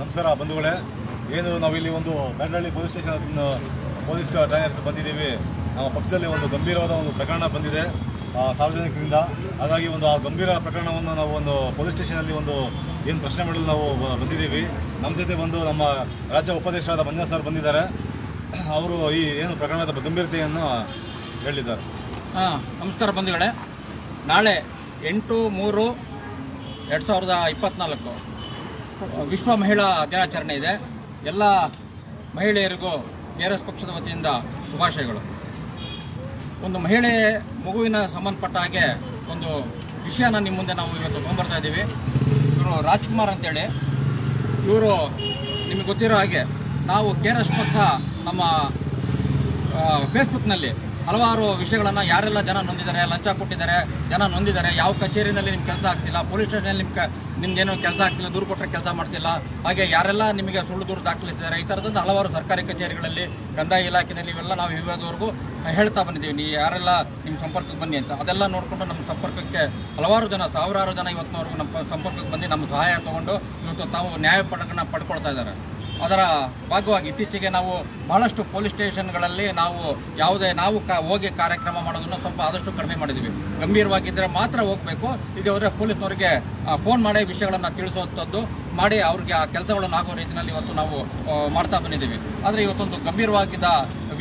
ನಮಸ್ಕಾರ ಬಂಧುಗಳೇ. ಏನು ನಾವಿಲ್ಲಿ ಒಂದು ಬ್ಯಾಡಳ್ಳಿ ಪೊಲೀಸ್ ಸ್ಟೇಷನ್ ಪೊಲೀಸ್ ಠಾಣೆ ಬಂದಿದ್ದೀವಿ. ನಮ್ಮ ಪಕ್ಷದಲ್ಲಿ ಒಂದು ಗಂಭೀರವಾದ ಒಂದು ಪ್ರಕರಣ ಬಂದಿದೆ ಸಾರ್ವಜನಿಕರಿಂದ. ಹಾಗಾಗಿ ಆ ಗಂಭೀರ ಪ್ರಕರಣವನ್ನು ನಾವು ಒಂದು ಪೊಲೀಸ್ ಸ್ಟೇಷನಲ್ಲಿ ಏನು ಪ್ರಶ್ನೆ ಮಾಡಲು ನಾವು ಬಂದಿದ್ದೀವಿ. ನಮ್ಮ ಜೊತೆ ನಮ್ಮ ರಾಜ್ಯ ಉಪಾಧ್ಯಕ್ಷರಾದ ಮಂಜುನಾಥ್ ಸರ್ ಬಂದಿದ್ದಾರೆ. ಅವರು ಈ ಏನು ಪ್ರಕರಣದ ಗಂಭೀರತೆಯನ್ನು ಹೇಳಿದ್ದಾರೆ. ನಮಸ್ಕಾರ ಬಂಧುಗಳೇ. ನಾಳೆ 8/3/2024 ವಿಶ್ವ ಮಹಿಳಾ ದಿನಾಚರಣೆ ಇದೆ. ಎಲ್ಲ ಮಹಿಳೆಯರಿಗೂ KRS ಪಕ್ಷದ ವತಿಯಿಂದ ಶುಭಾಶಯಗಳು. ಒಂದು ಮಹಿಳೆ ಮಗುವಿನ ಸಂಬಂಧಪಟ್ಟ ಹಾಗೆ ಒಂದು ವಿಷಯನ ನಿಮ್ಮ ಮುಂದೆ ನಾವು ಇವತ್ತು ತೊಗೊಂಡ್ಬರ್ತಾ ಇದ್ದೀವಿ. ಇವರು ರಾಜ್ಕುಮಾರ್ ಅಂತೇಳಿ. ಇವರು ನಿಮಗೆ ಗೊತ್ತಿರೋ ಹಾಗೆ ನಾವು KRS ಪಕ್ಷ ನಮ್ಮ ಫೇಸ್ಬುಕ್ನಲ್ಲಿ ಹಲವಾರು ವಿಷಯಗಳನ್ನು ಯಾರೆಲ್ಲ ಜನ ನೊಂದಿದ್ದಾರೆ, ಲಂಚ ಕೊಟ್ಟಿದ್ದಾರೆ, ಜನ ನೊಂದಿದ್ದಾರೆ, ಯಾವ ಕಚೇರಿನಲ್ಲಿ ನಿಮ್ಮ ಕೆಲಸ ಆಗ್ತಿಲ್ಲ, ಪೊಲೀಸ್ ಸ್ಟೇಷನಲ್ಲಿ ನಿಮ್ದೇನೋ ಕೆಲಸ ಆಗ್ತಿಲ್ಲ, ದೂರು ಕೊಟ್ಟರೆ ಕೆಲಸ ಮಾಡ್ತಿಲ್ಲ, ಹಾಗೆ ಯಾರೆಲ್ಲ ನಿಮಗೆ ಸುಳ್ಳು ದೂರು ದಾಖಲಿಸಿದ್ದಾರೆ, ಈ ಥರದಿಂದ ಹಲವಾರು ಸರ್ಕಾರಿ ಕಚೇರಿಗಳಲ್ಲಿ, ಕಂದಾಯ ಇಲಾಖೆಯಲ್ಲಿ ಇವೆಲ್ಲ ನಾವು ಇವಾಗವರೆಗೂ ಹೇಳ್ತಾ ಬಂದಿದ್ದೀವಿ. ನೀವು ಯಾರೆಲ್ಲ ನಿಮ್ಮ ಸಂಪರ್ಕಕ್ಕೆ ಬನ್ನಿ ಅಂತ. ಅದೆಲ್ಲ ನೋಡಿಕೊಂಡು ನಮ್ಮ ಸಂಪರ್ಕಕ್ಕೆ ಹಲವಾರು ಜನ, ಸಾವಿರಾರು ಜನ ಇವತ್ತಿನವರೆಗೂ ನಮ್ಮ ಸಂಪರ್ಕಕ್ಕೆ ಬಂದು ನಮ್ಮ ಸಹಾಯ ತೊಗೊಂಡು ಇವತ್ತು ತಾವು ನ್ಯಾಯಪಟ್ಟನ್ನು ಪಡ್ಕೊಳ್ತಾ ಇದ್ದಾರೆ. ಅದರ ಭಾಗವಾಗಿ ಇತ್ತೀಚೆಗೆ ನಾವು ಬಹಳಷ್ಟು ಪೊಲೀಸ್ ಸ್ಟೇಷನ್ಗಳಲ್ಲಿ ಹೋಗಿ ಕಾರ್ಯಕ್ರಮ ಮಾಡೋದನ್ನು ಸ್ವಲ್ಪ ಆದಷ್ಟು ಕಡಿಮೆ ಮಾಡಿದ್ದೀವಿ. ಗಂಭೀರವಾಗಿದ್ದರೆ ಮಾತ್ರ ಹೋಗಬೇಕು. ಇದಾದರೆ ಪೊಲೀಸ್ನವರಿಗೆ ಫೋನ್ ಮಾಡಿ ವಿಷಯಗಳನ್ನು ತಿಳಿಸುವಂಥದ್ದು ಮಾಡಿ ಅವ್ರಿಗೆ ಆ ಕೆಲಸಗಳನ್ನು ಆಗೋ ರೀತಿಯಲ್ಲಿ ಇವತ್ತು ನಾವು ಮಾಡ್ತಾ ಬಂದಿದ್ದೀವಿ. ಆದರೆ ಇವತ್ತೊಂದು ಗಂಭೀರವಾಗಿದ್ದ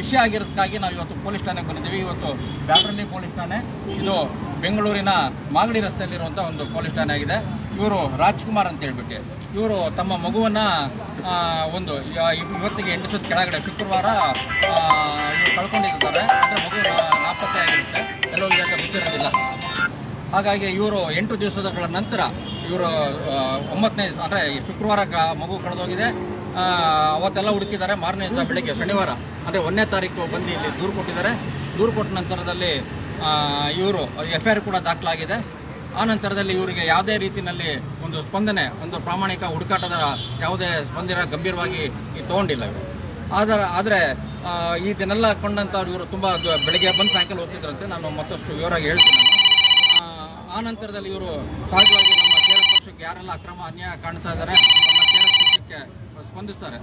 ವಿಷಯ ಆಗಿರೋದಕ್ಕಾಗಿ ನಾವು ಇವತ್ತು ಪೊಲೀಸ್ ಠಾಣೆಗೆ ಬಂದಿದ್ದೀವಿ. ಇವತ್ತು ಬ್ಯಾಡಳ್ಳಿ ಪೊಲೀಸ್ ಠಾಣೆ, ಇದು ಬೆಂಗಳೂರಿನ ಮಾಗಡಿ ರಸ್ತೆಯಲ್ಲಿರುವಂಥ ಒಂದು ಪೊಲೀಸ್ ಠಾಣೆ ಆಗಿದೆ. ಇವರು ರಾಜ್ಕುಮಾರ್ ಅಂತ ಹೇಳ್ಬಿಟ್ಟು ಇವರು ತಮ್ಮ ಮಗುವನ್ನು ಇವತ್ತಿಗೆ 8 ದಿವಸದ ಕೆಳಗಡೆ ಶುಕ್ರವಾರ ಇವರು ಕಳ್ಕೊಂಡಿರ್ತಾರೆ. ಅಂದರೆ ಮಗು ನಾಪತ್ತೆ ಆಗಿರುತ್ತೆ, ಎಲ್ಲೋ ಇದೆ ಅಂತ ಗೊತ್ತಿರೋದಿಲ್ಲ. ಹಾಗಾಗಿ ಇವರು 8 ದಿವಸಗಳ ನಂತರ ಇವರು 9ನೇ ದಿವಸ ಅಂದರೆ ಶುಕ್ರವಾರ ಮಗು ಕಳೆದೋಗಿದೆ. ಅವತ್ತೆಲ್ಲ ಹುಡುಕಿದ್ದಾರೆ. ಮಾರನೇ ದಿವಸ ಬೆಳಗ್ಗೆ ಶನಿವಾರ ಅಂದರೆ 1ನೇ ತಾರೀಕು ಬಂದು ಇಲ್ಲಿ ದೂರು ಕೊಟ್ಟಿದ್ದಾರೆ. ದೂರು ಕೊಟ್ಟ ನಂತರದಲ್ಲಿ ಇವರು FIR ಕೂಡ ದಾಖಲಾಗಿದೆ. ಆ ನಂತರದಲ್ಲಿ ಇವರಿಗೆ ಯಾವುದೇ ರೀತಿಯಲ್ಲಿ ಒಂದು ಸ್ಪಂದನೆ, ಒಂದು ಪ್ರಾಮಾಣಿಕ ಹುಡುಕಾಟದ ಯಾವುದೇ ಸ್ಪಂದನೆ ಗಂಭೀರವಾಗಿ ತೊಗೊಂಡಿಲ್ಲ ಇವರು. ಆದರೆ ಇದನ್ನೆಲ್ಲ ಕೊಂಡಂಥವ್ರು ಇವರು ತುಂಬ ಬೆಳಗ್ಗೆ ಬಂದು ಸಾಯಂಕಾಲ ಹೋಗ್ತಿದ್ರಂತೆ. ನಾನು ಮತ್ತಷ್ಟು ವಿವರವಾಗಿ ಹೇಳ್ತೀನಿ. ಆ ನಂತರದಲ್ಲಿ ಇವರು ಸಹಜವಾಗಿ ನಮ್ಮ KRS ಪಕ್ಷಕ್ಕೆ ಯಾರೆಲ್ಲ ಅಕ್ರಮ ಅನ್ಯಾಯ ಕಾಣಿಸ್ತಾ ಇದ್ದಾರೆ ನಮ್ಮ KRS ಪಕ್ಷಕ್ಕೆ ಸ್ಪಂದಿಸ್ತಾರೆ.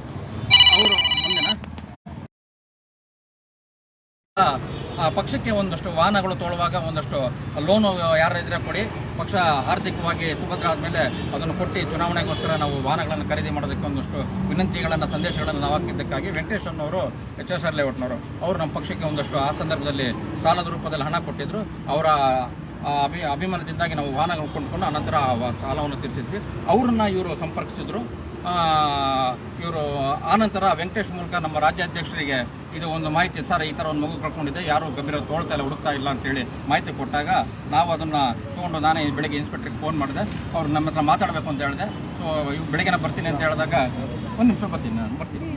ಅವರು ಮುಂದಿನ ಪಕ್ಷಕ್ಕೆ ಒಂದಷ್ಟು ವಾಹನಗಳು ತೊಗೊಳ್ಳುವಾಗ ಒಂದಷ್ಟು ಲೋನು ಯಾರಿದ್ರೆ ಕೊಡಿ, ಪಕ್ಷ ಆರ್ಥಿಕವಾಗಿ ಸುಭದ್ರ ಆದಮೇಲೆ ಅದನ್ನು ಕೊಟ್ಟು ಚುನಾವಣೆಗೋಸ್ಕರ ನಾವು ವಾಹನಗಳನ್ನು ಖರೀದಿ ಮಾಡೋದಕ್ಕೆ ಒಂದಷ್ಟು ವಿನಂತಿಗಳನ್ನು, ಸಂದೇಶಗಳನ್ನು ನಾವು ಹಾಕಿದ್ದಕ್ಕಾಗಿ ವೆಂಕಟೇಶ್ ಅನ್ನೋರು HSR ಲೇಔಟ್ನವರು ಅವರು ನಮ್ಮ ಪಕ್ಷಕ್ಕೆ ಒಂದಷ್ಟು ಆ ಸಂದರ್ಭದಲ್ಲಿ ಸಾಲದ ರೂಪದಲ್ಲಿ ಹಣ ಕೊಟ್ಟಿದ್ರು. ಅವರ ಅಭಿಮಾನದಿಂದಾಗಿ ನಾವು ವಾಹನಗಳು ಕೊಂಡ್ಕೊಂಡು ಅನಂತರ ಸಾಲವನ್ನು ತೀರಿಸಿದ್ವಿ. ಅವ್ರನ್ನ ಇವರು ಸಂಪರ್ಕಿಸಿದ್ರು. ಇವರು ಆನಂತರ ವೆಂಕಟೇಶ್ ಮೂಲಕ ನಮ್ಮ ರಾಜ್ಯಾಧ್ಯಕ್ಷರಿಗೆ ಇದು ಒಂದು ಮಾಹಿತಿ, ಸರ್ ಈ ಥರ ಒಂದು ಮಗು ಕಳ್ಕೊಂಡಿದೆ, ಯಾರು ಗಂಭೀರ ತೋಳ್ತಾ ಇಲ್ಲ, ಹುಡುಕ್ತಾ ಇಲ್ಲ ಅಂತೇಳಿ ಮಾಹಿತಿ ಕೊಟ್ಟಾಗ ನಾವು ಅದನ್ನು ತೊಗೊಂಡು ನಾನೇ ಬೆಳಗ್ಗೆ ಇನ್ಸ್ಪೆಕ್ಟ್ರಿಗೆ ಫೋನ್ ಮಾಡಿದೆ. ಅವ್ರು ನಮ್ಮ ಹತ್ರ ಮಾತಾಡಬೇಕು ಅಂತ ಹೇಳಿದೆ. ಸೊ ಬೆಳಗ್ಗೆನ ಬರ್ತೀನಿ ಅಂತ ಹೇಳಿದಾಗ 1 ನಿಮಿಷ ಬರ್ತೀನಿ, ನಾನು ಬರ್ತೀನಿ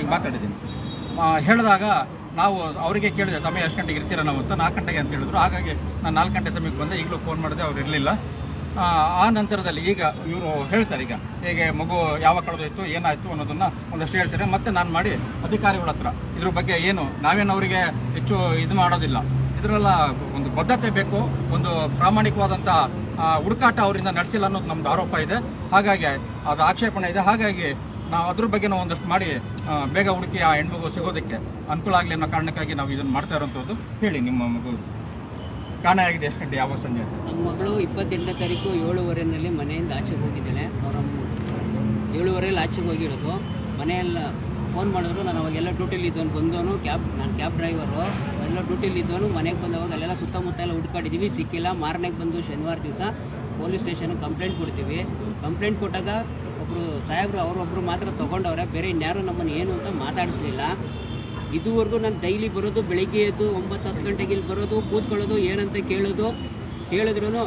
ಈಗ ಮಾತಾಡಿದ್ದೀನಿ ಹೇಳಿದಾಗ ನಾವು ಅವರಿಗೆ ಕೇಳಿದೆ ಸಮಯ ಎಷ್ಟು ಗಂಟೆಗೆ ಇರ್ತೀರ ನಾವು ಅಂತ. 4 ಗಂಟೆಗೆ ಅಂತ ಹೇಳಿದ್ರು. ಹಾಗಾಗಿ ನಾನು 4 ಗಂಟೆ ಸಮಯಕ್ಕೆ ಬಂದೆ. ಈಗಲೂ ಫೋನ್ ಮಾಡಿದೆ, ಅವ್ರು ಇರಲಿಲ್ಲ. ಆ ನಂತರದಲ್ಲಿ ಈಗ ಇವರು ಹೇಳ್ತಾರೆ ಈಗ ಹೇಗೆ ಮಗು ಯಾವಾಗ ಕಳೆದೋಯ್ತು, ಏನಾಯಿತು ಅನ್ನೋದನ್ನು ಒಂದಷ್ಟು ಹೇಳ್ತಾರೆ. ಮತ್ತೆ ನಾನು ಮಾಡಿ ಅಧಿಕಾರಿಗಳ ಹತ್ರ ಇದ್ರ ಬಗ್ಗೆ ನಾವೇನು ಅವರಿಗೆ ಹೆಚ್ಚು ಇದು ಮಾಡೋದಿಲ್ಲ. ಇದರೆಲ್ಲ ಒಂದು ಬದ್ಧತೆ ಬೇಕು, ಒಂದು ಪ್ರಾಮಾಣಿಕವಾದಂಥ ಹುಡುಕಾಟ ಅವರಿಂದ ನಡೆಸಿಲ್ಲ ಅನ್ನೋದು ನಮ್ದು ಆರೋಪ ಇದೆ. ಹಾಗಾಗಿ ಅದು ಆಕ್ಷೇಪಣೆ ಇದೆ. ಹಾಗಾಗಿ ನಾವು ಅದ್ರ ಬಗ್ಗೆ ಒಂದಷ್ಟು ಮಾಡಿ ಬೇಗ ಹುಡುಕಿ ಆ ಹೆಣ್ಮಗು ಸಿಗೋದಕ್ಕೆ ಅನುಕೂಲ ಆಗಲಿ ಅನ್ನೋ ಕಾರಣಕ್ಕಾಗಿ ನಾವು ಇದನ್ನು ಮಾಡ್ತಾ ಇರೋಂಥದ್ದು. ಹೇಳಿ, ನಿಮ್ಮ ಮಗು ಕಾಣೆ ಆಗಿದೆ ಎಷ್ಟು ಗಂಟೆ, ಯಾವ ಸಂಜೆ? ನಮ್ಮ ಮಗಳು 28ನೇ ತಾರೀಕು 7:15 ಮನೆಯಿಂದ ಆಚೆಗೆ ಹೋಗಿದ್ದಾಳೆ. ಅವರ 7:15 ಆಚೆಗೆ ಹೋಗಿರೋದು. ಮನೆಯೆಲ್ಲ ಫೋನ್ ಮಾಡಿದ್ರು. ನಾನು ಅವಾಗೆಲ್ಲ ಡ್ಯೂಟಿಲಿ ಇದ್ದವನು ಬಂದವನು, ನಾನು ಕ್ಯಾಬ್ ಡ್ರೈವರು, ಎಲ್ಲ ಡ್ಯೂಟಿಲಿ ಇದ್ದವನು. ಮನೆಗೆ ಬಂದವಾಗ ಅಲ್ಲೆಲ್ಲ ಸುತ್ತಮುತ್ತ ಎಲ್ಲ ಹುಡುಕಾಡಿದ್ದೀವಿ, ಸಿಕ್ಕಿಲ್ಲ. ಮಾರನೆಗೆ ಬಂದು ಶನಿವಾರ ದಿವಸ ಪೊಲೀಸ್ ಸ್ಟೇಷನ್ಗೆ ಕಂಪ್ಲೇಂಟ್ ಕೊಡ್ತೀವಿ. ಕಂಪ್ಲೇಂಟ್ ಕೊಟ್ಟಾಗ ಒಬ್ಬರು ಸಾಹೇಬರು ಅವರೊಬ್ಬರು ಮಾತ್ರ ತೊಗೊಂಡವ್ರೆ, ಬೇರೆ ಇನ್ಯಾರು ನಮ್ಮನ್ನು ಏನು ಅಂತ ಮಾತಾಡಿಸ್ಲಿಲ್ಲ. ಇದುವರೆಗೂ ನಾನು ಡೈಲಿ ಬರೋದು, ಬೆಳಿಗ್ಗೆ ಎದ್ದು 9-10 ಗಂಟೆಗೆ ಇಲ್ಲಿ ಬರೋದು, ಕೂತ್ಕೊಳ್ಳೋದು, ಏನಂತ ಕೇಳಿದ್ರು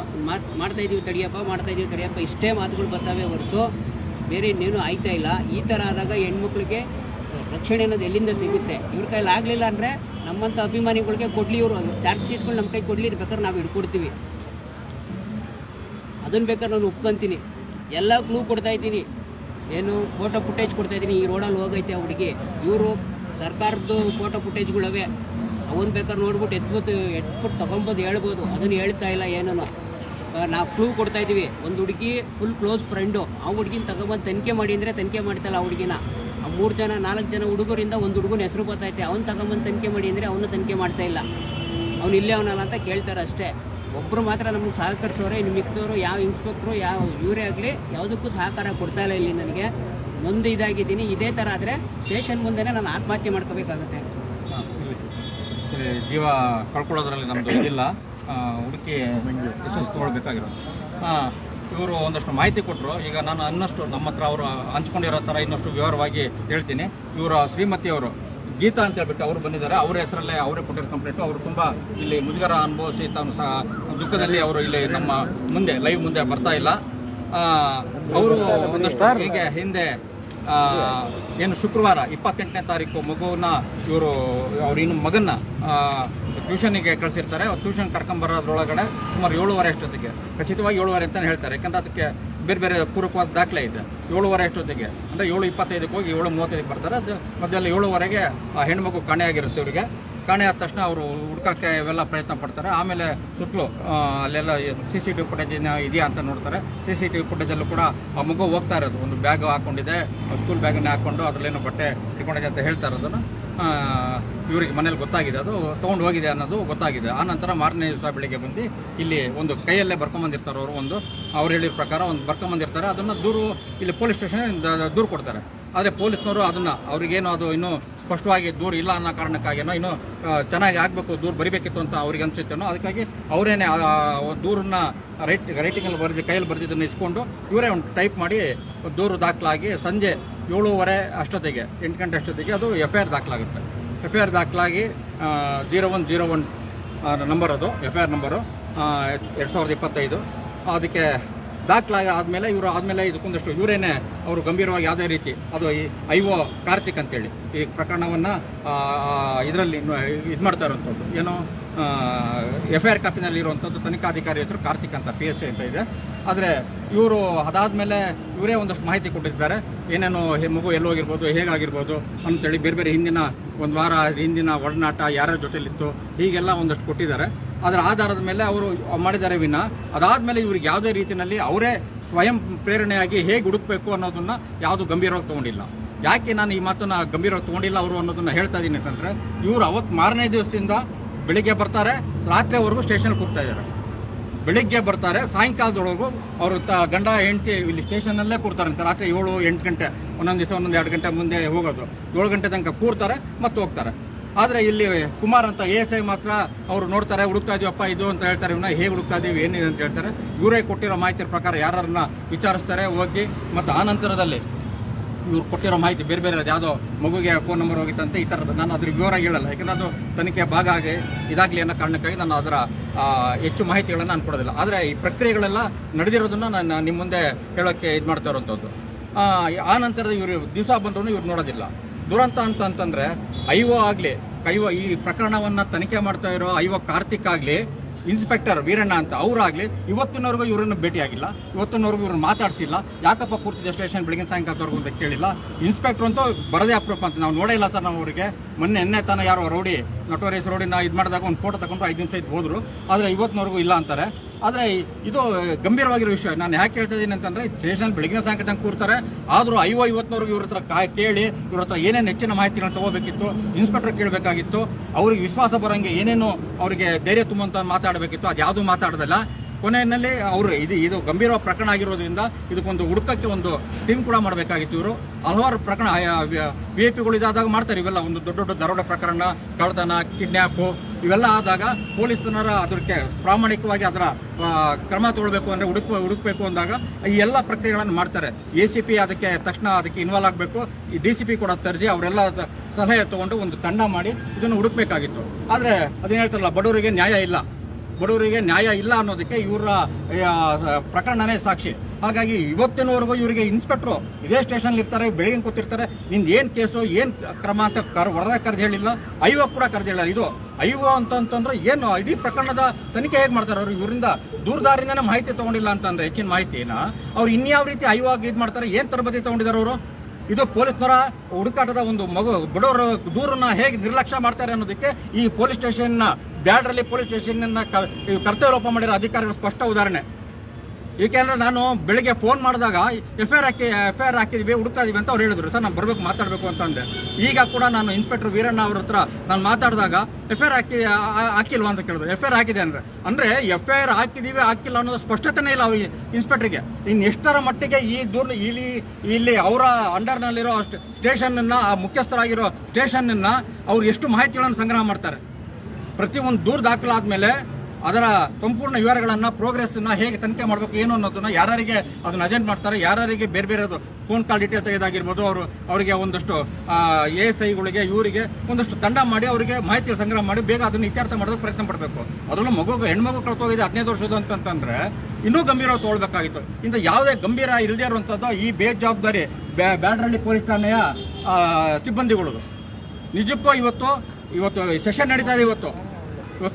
ಮಾಡ್ತಾಯಿದ್ದೀವಿ ತಡಿಯಪ್ಪ ಇಷ್ಟೇ ಮಾತುಗಳು ಬರ್ತಾವೆ ಹೊರತು ಬೇರೆ ಇನ್ನೇನು ಆಯ್ತಾ ಇಲ್ಲ. ಈ ಥರ ಆದಾಗ ಹೆಣ್ಮಕ್ಳಿಗೆ ರಕ್ಷಣೆ ಅನ್ನೋದು ಎಲ್ಲಿಂದ ಸಿಗುತ್ತೆ? ಇವ್ರ ಕೈಲಿ ಆಗಲಿಲ್ಲ ಅಂದರೆ ನಮ್ಮಂಥ ಅಭಿಮಾನಿಗಳಿಗೆ ಕೊಡಲಿ, ಇವರು ಚಾರ್ಜ್ ಶೀಟ್ಗಳು ನಮ್ಮ ಕೈ ಕೊಡಲಿ, ಬೇಕಾದ್ರೆ ನಾವು ಹಿಡ್ಕೊಡ್ತೀವಿ. ಅದನ್ನು ಬೇಕಾದ್ರೆ ನಾನು ಒಪ್ಕೊಂತೀನಿ. ಎಲ್ಲ ಕ್ಲೂ ಕೊಡ್ತಾಯಿದ್ದೀನಿ, ಏನು ಫೋಟೋ ಫುಟೇಜ್ ಕೊಡ್ತಾಯಿದ್ದೀನಿ. ಈ ರೋಡಲ್ಲಿ ಹೋಗೈತೆ ಆ ಹುಡುಗಿ, ಇವರು ಸರ್ಕಾರದ್ದು ಫೋಟೋ ಫುಟೇಜ್ಗಳವೆ, ಅವನು ಬೇಕಾದ್ರೆ ನೋಡ್ಬಿಟ್ಟು ಎತ್ಬಿಟ್ಟು ತೊಗೊಬೋದು, ಹೇಳ್ಬೋದು. ಅದನ್ನು ಹೇಳ್ತಾ ಇಲ್ಲ ಏನೋ. ನಾವು ಕ್ಲೂ ಕೊಡ್ತಾ ಇದೀವಿ. ಒಂದು ಹುಡುಗಿ ಫುಲ್ ಕ್ಲೋಸ್ ಫ್ರೆಂಡು, ಆ ಹುಡುಗಿನ ತಗೊಬಂದು ತನಿಖೆ ಮಾಡಿ ಅಂದರೆ ತನಿಖೆ ಮಾಡ್ತಾಯಿಲ್ಲ. ಆ ಹುಡುಗಿನ 3 ಜನ 4 ಜನ ಹುಡುಗರಿಂದ ಒಂದು ಹುಡುಗನ ಹೆಸರು ಗೊತ್ತೈತೆ, ಅವ್ನು ತಗೊಂಬಂದು ತನಿಖೆ ಮಾಡಿ ಅಂದರೆ ಅವನು ತನಿಖೆ ಮಾಡ್ತಾ ಇಲ್ಲ. ಅವ್ನು ಇಲ್ಲೇ ಅವನಲ್ಲ ಅಂತ ಕೇಳ್ತಾರೆ ಅಷ್ಟೇ. ಒಬ್ಬರು ಮಾತ್ರ ನಮಗೆ ಸಹಕರಿಸೋರೆ, ಇನ್ನು ಮಿಕ್ಕಿದವರು ಯಾವ ಇನ್ಸ್ಪೆಕ್ಟ್ರು ಯಾವ ಇವರೇ ಆಗಲಿ ಯಾವುದಕ್ಕೂ ಸಹಕಾರ ಕೊಡ್ತಾ ಇಲ್ಲ. ಇಲ್ಲಿ ನನಗೆ ನೊಂದು ಇದಾಗಿದ್ದೀನಿ. ಇದೇ ಥರ ಆದರೆ ಸ್ಟೇಷನ್ ಮುಂದೆನೇ ನಾನು ಆತ್ಮಹತ್ಯೆ ಮಾಡ್ಕೋಬೇಕಾಗುತ್ತೆ. ಜೀವ ಕಳ್ಕೊಳ್ಳೋದ್ರಲ್ಲಿ ನಮ್ಮದು ಇದಿಲ್ಲ, ಹುಡುಕಿ ಯಶಸ್ಸು ತಗೊಳ್ಬೇಕಾಗಿರೋದು. ಇವರು ಒಂದಷ್ಟು ಮಾಹಿತಿ ಕೊಟ್ಟರು. ಈಗ ನಾನು ಇನ್ನಷ್ಟು ನಮ್ಮ ಹತ್ರ ಅವರು ಹಂಚ್ಕೊಂಡಿರೋ ಥರ ಇನ್ನಷ್ಟು ವಿವರವಾಗಿ ಹೇಳ್ತೀನಿ. ಇವರ ಶ್ರೀಮತಿಯವರು ಗೀತಾ ಅಂತ ಹೇಳ್ಬಿಟ್ಟು ಅವರು ಬಂದಿದ್ದಾರೆ. ಅವರ ಹೆಸರಲ್ಲೇ ಅವರೇ ಕೊಟ್ಟಿರೋ ಕಂಪ್ಲೇಂಟು. ಅವರು ತುಂಬ ಇಲ್ಲಿ ಮುಜುಗರ ಅನುಭವಿಸಿ ತಾನು ದುಃಖದಲ್ಲಿ ಅವರು ಇಲ್ಲಿ ನಮ್ಮ ಮುಂದೆ ಲೈವ್ ಮುಂದೆ ಬರ್ತಾ ಇಲ್ಲ. ಅವರು ಒಂದಷ್ಟು ಹೀಗೆ ಹಿಂದೆ ಏನು ಶುಕ್ರವಾರ 28ನೇ ತಾರೀಕು ಮಗುವನ್ನ ಇವರು ಅವ್ರ ಇನ್ನು ಮಗನ್ನ ಟ್ಯೂಷನ್ಗೆ ಕಳಿಸಿರ್ತಾರೆ. ಟ್ಯೂಷನ್ ಕರ್ಕೊಂಬರೋದ್ರೊಳಗಡೆ ಸುಮಾರು 7:30 ಅಷ್ಟೊತ್ತಿಗೆ, ಖಚಿತವಾಗಿ 7:30 ಅಂತಲೇ ಹೇಳ್ತಾರೆ, ಯಾಕಂದ್ರೆ ಅದಕ್ಕೆ ಬೇರೆ ಬೇರೆ ಪೂರಕವಾದ ದಾಖಲೆ ಇದೆ. 7:30 ಅಷ್ಟೊತ್ತಿಗೆ ಅಂದರೆ 7:25 ಹೋಗಿ 7:30 ಬರ್ತಾರೆ. ಅದು ಮಧ್ಯದಲ್ಲಿ 7:15 ಆ ಹೆಣ್ಮಗು ಕಾಣೆಯಾಗಿರುತ್ತೆ. ಇವರಿಗೆ ಕಾಣೆ ಆದ ತಕ್ಷಣ ಅವರು ಹುಡ್ಕಕ್ಕೆ ಇವೆಲ್ಲ ಪ್ರಯತ್ನ ಪಡ್ತಾರೆ. ಆಮೇಲೆ ಸುತ್ತಲೂ ಅಲ್ಲೆಲ್ಲ CCTV ಫುಟೇಜ್ ಇದೆಯಾ ಅಂತ ನೋಡ್ತಾರೆ. CCTV ಫುಟೇಜಲ್ಲೂ ಕೂಡ ಆ ಮಗು ಹೋಗ್ತಾ ಇರೋದು, ಒಂದು ಬ್ಯಾಗ್ ಹಾಕೊಂಡಿದೆ, ಸ್ಕೂಲ್ ಬ್ಯಾಗನ್ನೇ ಹಾಕೊಂಡು ಅದರಲ್ಲೇನೋ ಬಟ್ಟೆ ಇಟ್ಕೊಂಡಿದೆ ಅಂತ ಹೇಳ್ತಾ ಇರೋದನ್ನು ಇವರಿಗೆ ಮನೇಲಿ ಗೊತ್ತಾಗಿದೆ. ಅದು ತೊಗೊಂಡು ಹೋಗಿದೆ ಅನ್ನೋದು ಗೊತ್ತಾಗಿದೆ. ಆ ನಂತರ ಮಾರನೇ ದಿವಸ ಬೆಳಿಗ್ಗೆ ಬಂದು ಇಲ್ಲಿ ಒಂದು ಕೈಯಲ್ಲೇ ಬರ್ಕೊಂಬಂದಿರ್ತಾರೆ. ಅವ್ರು ಹೇಳಿರೋ ಪ್ರಕಾರ ಒಂದು ಬರ್ಕೊಂಬಂದಿರ್ತಾರೆ. ಅದನ್ನು ಇಲ್ಲಿ ಪೊಲೀಸ್ ಸ್ಟೇಷನ್ ದೂರು ಕೊಡ್ತಾರೆ. ಆದರೆ ಪೊಲೀಸ್ನವರು ಅದನ್ನು ಅವ್ರಿಗೇನು ಅದು ಇನ್ನೂ ಸ್ಪಷ್ಟವಾಗಿ ದೂರು ಇಲ್ಲ ಅನ್ನೋ ಕಾರಣಕ್ಕಾಗೇನೋ ಇನ್ನೂ ಚೆನ್ನಾಗಿ ಆಗಬೇಕು, ದೂರು ಬರಿಬೇಕಿತ್ತು ಅಂತ ಅವ್ರಿಗೆ ಅನಿಸುತ್ತೇನೋ, ಅದಕ್ಕಾಗಿ ಅವರೇನೆ ದೂರನ್ನ ರೈಟಿಂಗಲ್ಲಿ ಕೈಯಲ್ಲಿ ಬರೆದಿದ್ದನ್ನು ಇಸ್ಕೊಂಡು ಇವರೇ ಒಂದು ಟೈಪ್ ಮಾಡಿ ದೂರು ದಾಖಲಾಗಿ ಸಂಜೆ 7:30 ಅಷ್ಟೊತ್ತಿಗೆ 8 ಗಂಟೆ ಅಷ್ಟೊತ್ತಿಗೆ ಅದು FIR ದಾಖಲಾಗುತ್ತೆ. FIR ದಾಖಲಾಗಿ 0101 ನಂಬರ್, ಅದು FIR ನಂಬರು 2025. ಅದಕ್ಕೆ ದಾಖಲಾಗಿ ಆದಮೇಲೆ ಇದಕ್ಕೊಂದಷ್ಟು ಇವರೇನೆ ಅವರು ಗಂಭೀರವಾಗಿ ಯಾವುದೇ ರೀತಿ ಅದು IO ಕಾರ್ತಿಕ್ ಅಂತೇಳಿ ಈ ಪ್ರಕರಣವನ್ನು ಇದರಲ್ಲಿ ಇದು ಮಾಡ್ತಾ ಇರೋಂಥದ್ದು, ಏನೋ FIR ಕಾಪಿನಲ್ಲಿ ಇರುವಂಥದ್ದು ತನಿಖಾಧಿಕಾರಿ ಹೆಸರು ಕಾರ್ತಿಕ್ ಅಂತ PSI ಅಂತ ಇದೆ. ಆದರೆ ಇವರು ಅದಾದಮೇಲೆ ಇವರೇ ಒಂದಷ್ಟು ಮಾಹಿತಿ ಕೊಟ್ಟಿದ್ದಾರೆ. ಏನೇನು ಮಗು ಎಲ್ಲೋಗಿರ್ಬೋದು, ಹೇಗಾಗಿರ್ಬೋದು ಅಂತೇಳಿ ಬೇರೆ ಬೇರೆ ಹಿಂದಿನ ಒಂದು ವಾರ ಹಿಂದಿನ ಒಡನಾಟ ಯಾರ್ಯಾರ ಜೊತೆಲಿತ್ತು ಹೀಗೆಲ್ಲ ಒಂದಷ್ಟು ಕೊಟ್ಟಿದ್ದಾರೆ. ಅದರ ಆಧಾರದ ಮೇಲೆ ಅವರು ಮಾಡಿದ್ದಾರೆ ವಿನ ಅದಾದಮೇಲೆ ಇವ್ರಿಗೆ ಯಾವುದೇ ರೀತಿಯಲ್ಲಿ ಅವರೇ ಸ್ವಯಂ ಪ್ರೇರಣೆಯಾಗಿ ಹೇಗೆ ಹುಡುಕಬೇಕು ಅನ್ನೋದನ್ನ ಯಾವುದು ಗಂಭೀರವಾಗಿ ತಗೊಂಡಿಲ್ಲ. ಯಾಕೆ ನಾನು ಈ ಮಾತನ್ನ ಗಂಭೀರವಾಗಿ ತಗೊಂಡಿಲ್ಲ ಅವರು ಅನ್ನೋದನ್ನ ಹೇಳ್ತಾ ಇದ್ದೀನಿ ಅಂತಂದ್ರೆ, ಇವರು ಅವತ್ತು ಮಾರನೇ ದಿವಸದಿಂದ ಬೆಳಿಗ್ಗೆ ಬರ್ತಾರೆ, ರಾತ್ರಿವರೆಗೂ ಸ್ಟೇಷನ್ ಕೂರ್ತಾ ಇದ್ದಾರೆ. ಬೆಳಿಗ್ಗೆ ಬರ್ತಾರೆ, ಸಾಯಂಕಾಲದೊಳಗೂ ಅವರು ಗಂಡ ಹೆಂಡತಿ ಇಲ್ಲಿ ಸ್ಟೇಷನ್ನಲ್ಲೇ ಕೂರ್ತಾರಂತೆ. ರಾತ್ರಿ 7-8 ಗಂಟೆ, ಒಂದೊಂದು ದಿವಸ 1-2 ಗಂಟೆ ಮುಂದೆ ಹೋಗೋದು, 7 ಗಂಟೆ ತನಕ ಕೂರ್ತಾರೆ ಮತ್ತೆ ಹೋಗ್ತಾರೆ. ಆದರೆ ಇಲ್ಲಿ ಕುಮಾರ್ ಅಂತ ASI ಮಾತ್ರ ಅವರು ನೋಡ್ತಾರೆ, ಹುಡುಕ್ತಾ ಇದೀವಪ್ಪ ಇದು ಅಂತ ಹೇಳ್ತಾರೆ. ಇವನ್ನ ಹೇಗೆ ಹುಡುಕ್ತಾ ಇದೀವಿ ಏನಿದೆ ಅಂತ ಹೇಳ್ತಾರೆ. ಇವರೇ ಕೊಟ್ಟಿರೋ ಮಾಹಿತಿ ಪ್ರಕಾರ ಯಾರನ್ನ ವಿಚಾರಿಸ್ತಾರೆ ಹೋಗಿ. ಮತ್ತು ಆ ನಂತರದಲ್ಲಿ ಇವ್ರು ಕೊಟ್ಟಿರೋ ಮಾಹಿತಿ ಬೇರೆ ಬೇರೆ ಯಾವುದೋ ಮಗುಗೆ ಫೋನ್ ನಂಬರ್ ಹೋಗಿತ್ತಂತೆ, ಈ ಥರದ್ದು ನಾನು ಅದ್ರ ವಿವರವಾಗಿ ಹೇಳಲ್ಲ, ಯಾಕಂದ್ರೆ ಅದು ತನಿಖೆ ಭಾಗ ಇದಾಗಲಿ ಅನ್ನೋ ಕಾರಣಕ್ಕಾಗಿ ನಾನು ಅದರ ಹೆಚ್ಚು ಮಾಹಿತಿಗಳನ್ನು ನಾನು ಕೊಡೋದಿಲ್ಲ. ಆದರೆ ಈ ಪ್ರಕ್ರಿಯೆಗಳೆಲ್ಲ ನಡೆದಿರೋದನ್ನು ನಾನು ನಿಮ್ಮ ಮುಂದೆ ಹೇಳೋಕ್ಕೆ ಇದು ಮಾಡ್ತಾ ಇರೋಂಥದ್ದು. ಆ ನಂತರದ ಇವರು ದಿವಸ ಬಂದರೂ ಇವ್ರು ನೋಡೋದಿಲ್ಲ. ದುರಂತ ಅಂತಂದ್ರೆ IO ಆಗಲಿ, ಈ ಪ್ರಕರಣವನ್ನು ತನಿಖೆ ಮಾಡ್ತಾ ಇರೋ IO ಕಾರ್ತಿಕ್ ಆಗಲಿ, ಇನ್ಸ್ಪೆಕ್ಟರ್ ವೀರಣ್ಣ ಅಂತ ಅವರಾಗಲಿ ಇವತ್ತಿನವರೆಗೂ ಇವರನ್ನು ಭೇಟಿಯಾಗಿಲ್ಲ, ಇವತ್ತಿನವರೆಗೂ ಇವ್ರನ್ನ ಮಾತಾಡಿಸಿಲ್ಲ. ಯಾಕಪ್ಪ ಕೂರ್ತಿದ್ದೆ ಸ್ಟೇಷನ್ ಬೆಳಗಿನ ಸಾಯಂಕಾಲದವರೆಗೂ ಅಂತ ಕೇಳಿಲ್ಲ. ಇನ್ಸ್ಪೆಕ್ಟರ್ ಅಂತೂ ಬರದೇ ಅಪ್ರೂಪ ಅಂತ ನಾವು ನೋಡೇ ಇಲ್ಲ ಸರ್. ನಾವು ಅವರಿಗೆ ಮೊನ್ನೆ ತಾನ ಯಾರೋ ರೌಡಿ ನಟೋರಿಯಸ್ ರೌಡಿನ ಇದು ಮಾಡಿದಾಗ ಒಂದು ಫೋಟೋ ತಗೊಂಡು 5 ನಿಮಿಷ ಹೋದ್ರು, ಆದರೆ ಇವತ್ತಿನವರೆಗೂ ಇಲ್ಲ ಅಂತಾರೆ. ಆದರೆ ಇದು ಗಂಭೀರವಾಗಿರೋ ವಿಷಯ. ನಾನು ಯಾಕೆ ಹೇಳ್ತಾ ಇದ್ದೀನಿ ಅಂತಂದ್ರೆ, ಸ್ಟೇಷನ್ ಬೆಳಗಿನ ಸಾಯಂಕಾಲ ಕೂರ್ತಾರೆ, ಆದರೂ IO ಇವತ್ತಿನವರೆಗೂ ಇವ್ರ ಹತ್ರ ಕೇಳಿ ಇವ್ರ ಹತ್ರ ಏನೇನು ಹೆಚ್ಚಿನ ಮಾಹಿತಿಗಳನ್ನ ತಗೋಬೇಕಿತ್ತು, ಇನ್ಸ್ಪೆಕ್ಟರ್ ಕೇಳಬೇಕಾಗಿತ್ತು, ಅವ್ರಿಗೆ ವಿಶ್ವಾಸ ಬರೋಂಗೆ ಏನೇನು ಅವರಿಗೆ ಧೈರ್ಯ ತುಂಬುವಂತ ಮಾತಾಡಬೇಕಿತ್ತು, ಅದು ಯಾವುದೂ ಮಾತಾಡೋದಿಲ್ಲ. ಕೊನೆಯಲ್ಲಿ ಅವರು ಇದು ಗಂಭೀರ ಪ್ರಕರಣ ಆಗಿರೋದ್ರಿಂದ ಇದಕ್ಕೊಂದು ಹುಡುಕಕ್ಕೆ ಒಂದು ಟೀಮ್ ಕೂಡ ಮಾಡಬೇಕಾಗಿತ್ತು. ಇವರು ಹಲವಾರು ಪ್ರಕರಣ VIP ಇದಾದಾಗ ಮಾಡ್ತಾರೆ ಇವೆಲ್ಲ, ಒಂದು ದೊಡ್ಡ ದರೋಡೆ ಪ್ರಕರಣ, ಕಳ್ಳತನ, ಕಿಡ್ನ್ಯಾಪು ಇವೆಲ್ಲ ಆದಾಗ ಪೊಲೀಸರ ಅದಕ್ಕೆ ಪ್ರಾಮಾಣಿಕವಾಗಿ ಅದರ ಕ್ರಮ ತಗೊಳ್ಬೇಕು ಅಂದ್ರೆ ಹುಡುಕ್ಬೇಕು ಅಂದಾಗ ಈ ಎಲ್ಲ ಪ್ರಕ್ರಿಯೆಗಳನ್ನು ಮಾಡ್ತಾರೆ. ACP ಅದಕ್ಕೆ ತಕ್ಷಣ ಅದಕ್ಕೆ ಇನ್ವಾಲ್ವ್ ಆಗಬೇಕು, ಈ DCP ಕೂಡ ತರ್ಜಿ ಅವರೆಲ್ಲ ಸಲಹೆ ತಗೊಂಡು ಒಂದು ತಂಡ ಮಾಡಿ ಇದನ್ನು ಹುಡುಕ್ಬೇಕಾಗಿತ್ತು. ಆದರೆ ಅದೇನು ಹೇಳ್ತಾರಲ್ಲ, ಬಡವರಿಗೆ ನ್ಯಾಯ ಇಲ್ಲ ಅನ್ನೋದಕ್ಕೆ ಇವರ ಪ್ರಕರಣನೇ ಸಾಕ್ಷಿ. ಹಾಗಾಗಿ ಇವತ್ತಿನವರೆಗೂ ಇವರಿಗೆ ಇನ್ಸ್ಪೆಕ್ಟ್ರು ಇದೇ ಸ್ಟೇಷನ್ ಇರ್ತಾರೆ, ಬೆಳಗ್ಗೆ ಕೂತಿರ್ತಾರೆ, ನಿಂದು ಏನ್ ಕೇಸು ಏನ್ ಕ್ರಮ ಅಂತ ಹೊರದಾಗ ಕರೆದು ಹೇಳಿಲ್ಲ. IO ಕೂಡ ಕರೆದು ಹೇಳಿಲ್ಲ. ಇದು IO ಅಂತಂದ್ರೆ ಏನು ಇಡೀ ಪ್ರಕರಣದ ತನಿಖೆ ಹೇಗೆ ಮಾಡ್ತಾರೆ ಅವರು? ಇವರಿಂದ ದೂರದಾರಿಯಿಂದನೇ ಮಾಹಿತಿ ತಗೊಂಡಿಲ್ಲ ಅಂತಂದ್ರೆ ಹೆಚ್ಚಿನ ಮಾಹಿತಿನ ಅವ್ರು ಇನ್ಯಾವ ರೀತಿ IO ಆಗಿ ಇದು ಮಾಡ್ತಾರೆ? ಏನ್ ತರಬೇತಿ ತಗೊಂಡಿದ್ದಾರೆ ಅವರು? ಇದು ಪೊಲೀಸ್ನವರ ಹುಡುಕಾಟದ ಒಂದು ಬಡವರ ದೂರನ್ನ ಹೇಗೆ ನಿರ್ಲಕ್ಷ್ಯ ಮಾಡ್ತಾರೆ ಅನ್ನೋದಕ್ಕೆ ಈ ಪೊಲೀಸ್ ಸ್ಟೇಷನ್ ಬ್ಯಾಡ್ರಲ್ಲಿ ಪೊಲೀಸ್ ಸ್ಟೇಷನ್ ಕರ್ತವ್ಯ ಲೋಪ ಮಾಡಿರೋ ಅಧಿಕಾರಿಗಳು ಸ್ಪಷ್ಟ ಉದಾಹರಣೆ. ಏಕೆಂದ್ರೆ ನಾನು ಬೆಳಿಗ್ಗೆ ಫೋನ್ ಮಾಡಿದಾಗ ಎಫ್ ಐ ಆರ್ ಹಾಕಿದ್ವಿ, ಹುಡುಕ್ತಾ ಇದೀವಿ ಅಂತ ಅವ್ರು ಹೇಳಿದ್ರು. ಸರ್ ನಾನು ಬರ್ಬೇಕು ಮಾತಾಡಬೇಕು ಅಂತ ಅಂದೆ. ಈಗ ಕೂಡ ನಾನು ಇನ್ಸ್ಪೆಕ್ಟರ್ ವೀರಣ್ಣ ಅವ್ರ ಹತ್ರ ನಾನು ಮಾತಾಡಿದಾಗ ಎಫ್ ಐ ಆರ್ ಹಾಕಿಲ್ವಾ ಅಂತ ಕೇಳಿದ್ರು. ಎಫ್ ಐ ಆರ್ ಹಾಕಿದೆ ಅಂದ್ರೆ ಎಫ್ ಐ ಆರ್ ಹಾಕಿದೀವಿ ಹಾಕಿಲ್ಲ ಅನ್ನೋದು ಸ್ಪಷ್ಟತೆನೇ ಇಲ್ಲ ಅವ್ರಿಗೆ, ಇನ್ಸ್ಪೆಕ್ಟರ್ಗೆ. ಇನ್ನು ಎಷ್ಟರ ಮಟ್ಟಿಗೆ ಈ ದೂರ ಇಲ್ಲಿ ಅವರ ಅಂಡರ್ನಲ್ಲಿರೋ ಸ್ಟೇಷನ್ ಆ ಮುಖ್ಯಸ್ಥರಾಗಿರೋ ಸ್ಟೇಷನ್ ಅವ್ರು ಎಷ್ಟು ಮಾಹಿತಿಗಳನ್ನು ಸಂಗ್ರಹ ಮಾಡ್ತಾರೆ. ಪ್ರತಿಯೊಂದು ದೂರ ದಾಖಲಾದ್ಮೇಲೆ ಅದರ ಸಂಪೂರ್ಣ ವಿವರಗಳನ್ನ ಪ್ರೋಗ್ರೆಸ್ ಹೇಗೆ ತನಿಖೆ ಮಾಡಬೇಕು ಏನು ಅನ್ನೋದನ್ನ ಯಾರಿಗೆ ಅದನ್ನ ಅಜೆಂಟ್ ಮಾಡ್ತಾರೆ, ಯಾರಿಗೆ ಬೇರೆ ಬೇರೆ ಫೋನ್ ಕಾಲ್ ಡೀಟೇಲ್ ತೆಗೆದಾಗಿರ್ಬೋದು, ಅವರಿಗೆ ಒಂದಷ್ಟು ASIಗಳಿಗೆ ಇವರಿಗೆ ಒಂದಷ್ಟು ತಂಡ ಮಾಡಿ ಅವರಿಗೆ ಮಾಹಿತಿ ಸಂಗ್ರಹ ಮಾಡಿ ಬೇಗ ಅದನ್ನು ಇತ್ಯರ್ಥ ಮಾಡೋದಕ್ಕೆ ಪ್ರಯತ್ನ ಪಡಬೇಕು. ಅದರಲ್ಲೂ ಹೆಣ್ಮಗು ಕಳ್ತೋಗಿದೆ 15 ವರ್ಷದ ಅಂತಂದ್ರೆ ಇನ್ನೂ ಗಂಭೀರ ತಗೊಳ್ಬೇಕಾಗಿತ್ತು. ಇಂಥ ಯಾವುದೇ ಗಂಭೀರ ಇಲ್ಲದೆ ಇರುವಂತದ್ದು ಈ ಬೇಜವಾಬ್ದಾರಿ ಬ್ಯಾಡರಹಳ್ಳಿ ಪೊಲೀಸ್ ಠಾಣೆಯ ಸಿಬ್ಬಂದಿಗಳು. ನಿಜಕ್ಕೂ ಇವತ್ತು ಸೆಷನ್ ನಡೀತಾ ಇದೆ. ಇವತ್ತು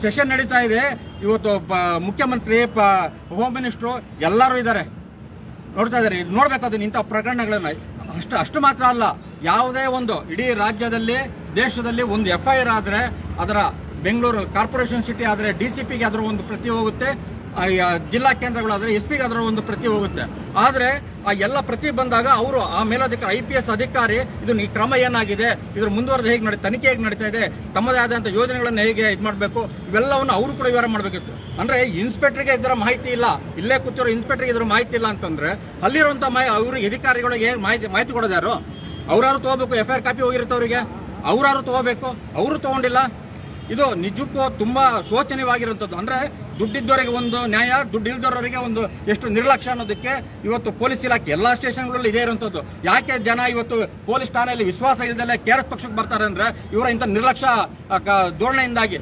ಸೆಷನ್ ನಡೀತಾ ಇದೆ. ಇವತ್ತು ಮುಖ್ಯಮಂತ್ರಿ, ಹೋಮ್ ಮಿನಿಸ್ಟ್ರು ಎಲ್ಲರೂ ಇದ್ದಾರೆ, ನೋಡ್ತಾ ಇದ್ದಾರೆ. ನೋಡ್ಬೇಕು ಅದನ್ನ, ಇಂಥ ಪ್ರಕರಣಗಳನ್ನ. ಅಷ್ಟು ಮಾತ್ರ ಅಲ್ಲ, ಯಾವುದೇ ಒಂದು ಇಡೀ ರಾಜ್ಯದಲ್ಲಿ ದೇಶದಲ್ಲಿ ಒಂದು FIR ಆದ್ರೆ ಅದರ ಬೆಂಗಳೂರು ಕಾರ್ಪೊರೇಷನ್ ಸಿಟಿ ಆದ್ರೆ DCPಗೆ ಅದರ ಒಂದು ಪ್ರತಿ ಹೋಗುತ್ತೆ, ಜಿಲ್ಲಾ ಕೇಂದ್ರಗಳಾದ್ರೆ SPಗೆ ಅದರ ಒಂದು ಪ್ರತಿ ಹೋಗುತ್ತೆ. ಆದ್ರೆ ಆ ಎಲ್ಲ ಪ್ರತಿ ಬಂದಾಗ ಅವರು ಆ ಮೇಲಾಧಿಕಾರಿ IPS ಅಧಿಕಾರಿ ಇದನ್ನ ಈ ಕ್ರಮ ಏನಾಗಿದೆ, ಇದ್ರ ಮುಂದುವರೆದ ಹೇಗೆ ತನಿಖೆ ಹೇಗೆ ನಡೀತಾ ಇದೆ, ತಮ್ಮದೇ ಆದಂತಹ ಯೋಜನೆಗಳನ್ನ ಹೇಗೆ ಇದು ಮಾಡಬೇಕು, ಇವೆಲ್ಲವನ್ನು ಅವರು ಕೂಡ ವಿವರ ಮಾಡಬೇಕಿತ್ತು. ಅಂದ್ರೆ ಇನ್ಸ್ಪೆಕ್ಟರ್ಗೆ ಇದರ ಮಾಹಿತಿ ಇಲ್ಲ, ಇಲ್ಲೇ ಕೂತಿರೋ ಇನ್ಸ್ಪೆಕ್ಟರ್ಗೆ ಇದರ ಮಾಹಿತಿ ಇಲ್ಲ ಅಂತಂದ್ರೆ ಅಲ್ಲಿರುವಂತ ಅವ್ರಿಗೆ ಅಧಿಕಾರಿಗಳಿಗೆ ಮಾಹಿತಿ ಕೊಡೋದು ಯಾರು? ಅವ್ರಾರು ತಗೋಬೇಕು. FIR ಕಾಪಿ ಹೋಗಿರುತ್ತವರಿಗೆ ಅವ್ರಾರು ತಗೋಬೇಕು, ಅವರು ತಗೊಂಡಿಲ್ಲ. ಇದು ನಿಜಕ್ಕೂ ತುಂಬಾ ಶೋಚನೀಯವಾಗಿರುವಂತದ್ದು. ಅಂದ್ರೆ ದುಡ್ಡಿದ್ದವರಿಗೆ ಒಂದು ನ್ಯಾಯ, ದುಡ್ಡು ಇಲ್ದವರಿಗೆ ಒಂದು ಎಷ್ಟು ನಿರ್ಲಕ್ಷ್ಯ ಅನ್ನೋದಕ್ಕೆ ಇವತ್ತು ಪೊಲೀಸ್ ಇಲಾಖೆ ಎಲ್ಲಾ ಸ್ಟೇಷನ್ಗಳಲ್ಲಿ ಇದೇ ಇರುವಂತದ್ದು. ಯಾಕೆ ಜನ ಇವತ್ತು ಪೊಲೀಸ್ ಠಾಣೆಯಲ್ಲಿ ವಿಶ್ವಾಸ ಇಲ್ಲದಲ್ಲೇ KRS ಪಕ್ಷಕ್ಕೆ ಬರ್ತಾರೆ ಅಂದ್ರೆ ಇವರ ಇಂಥ ನಿರ್ಲಕ್ಷ್ಯ ಧೋರಣೆಯಿಂದಾಗಿ.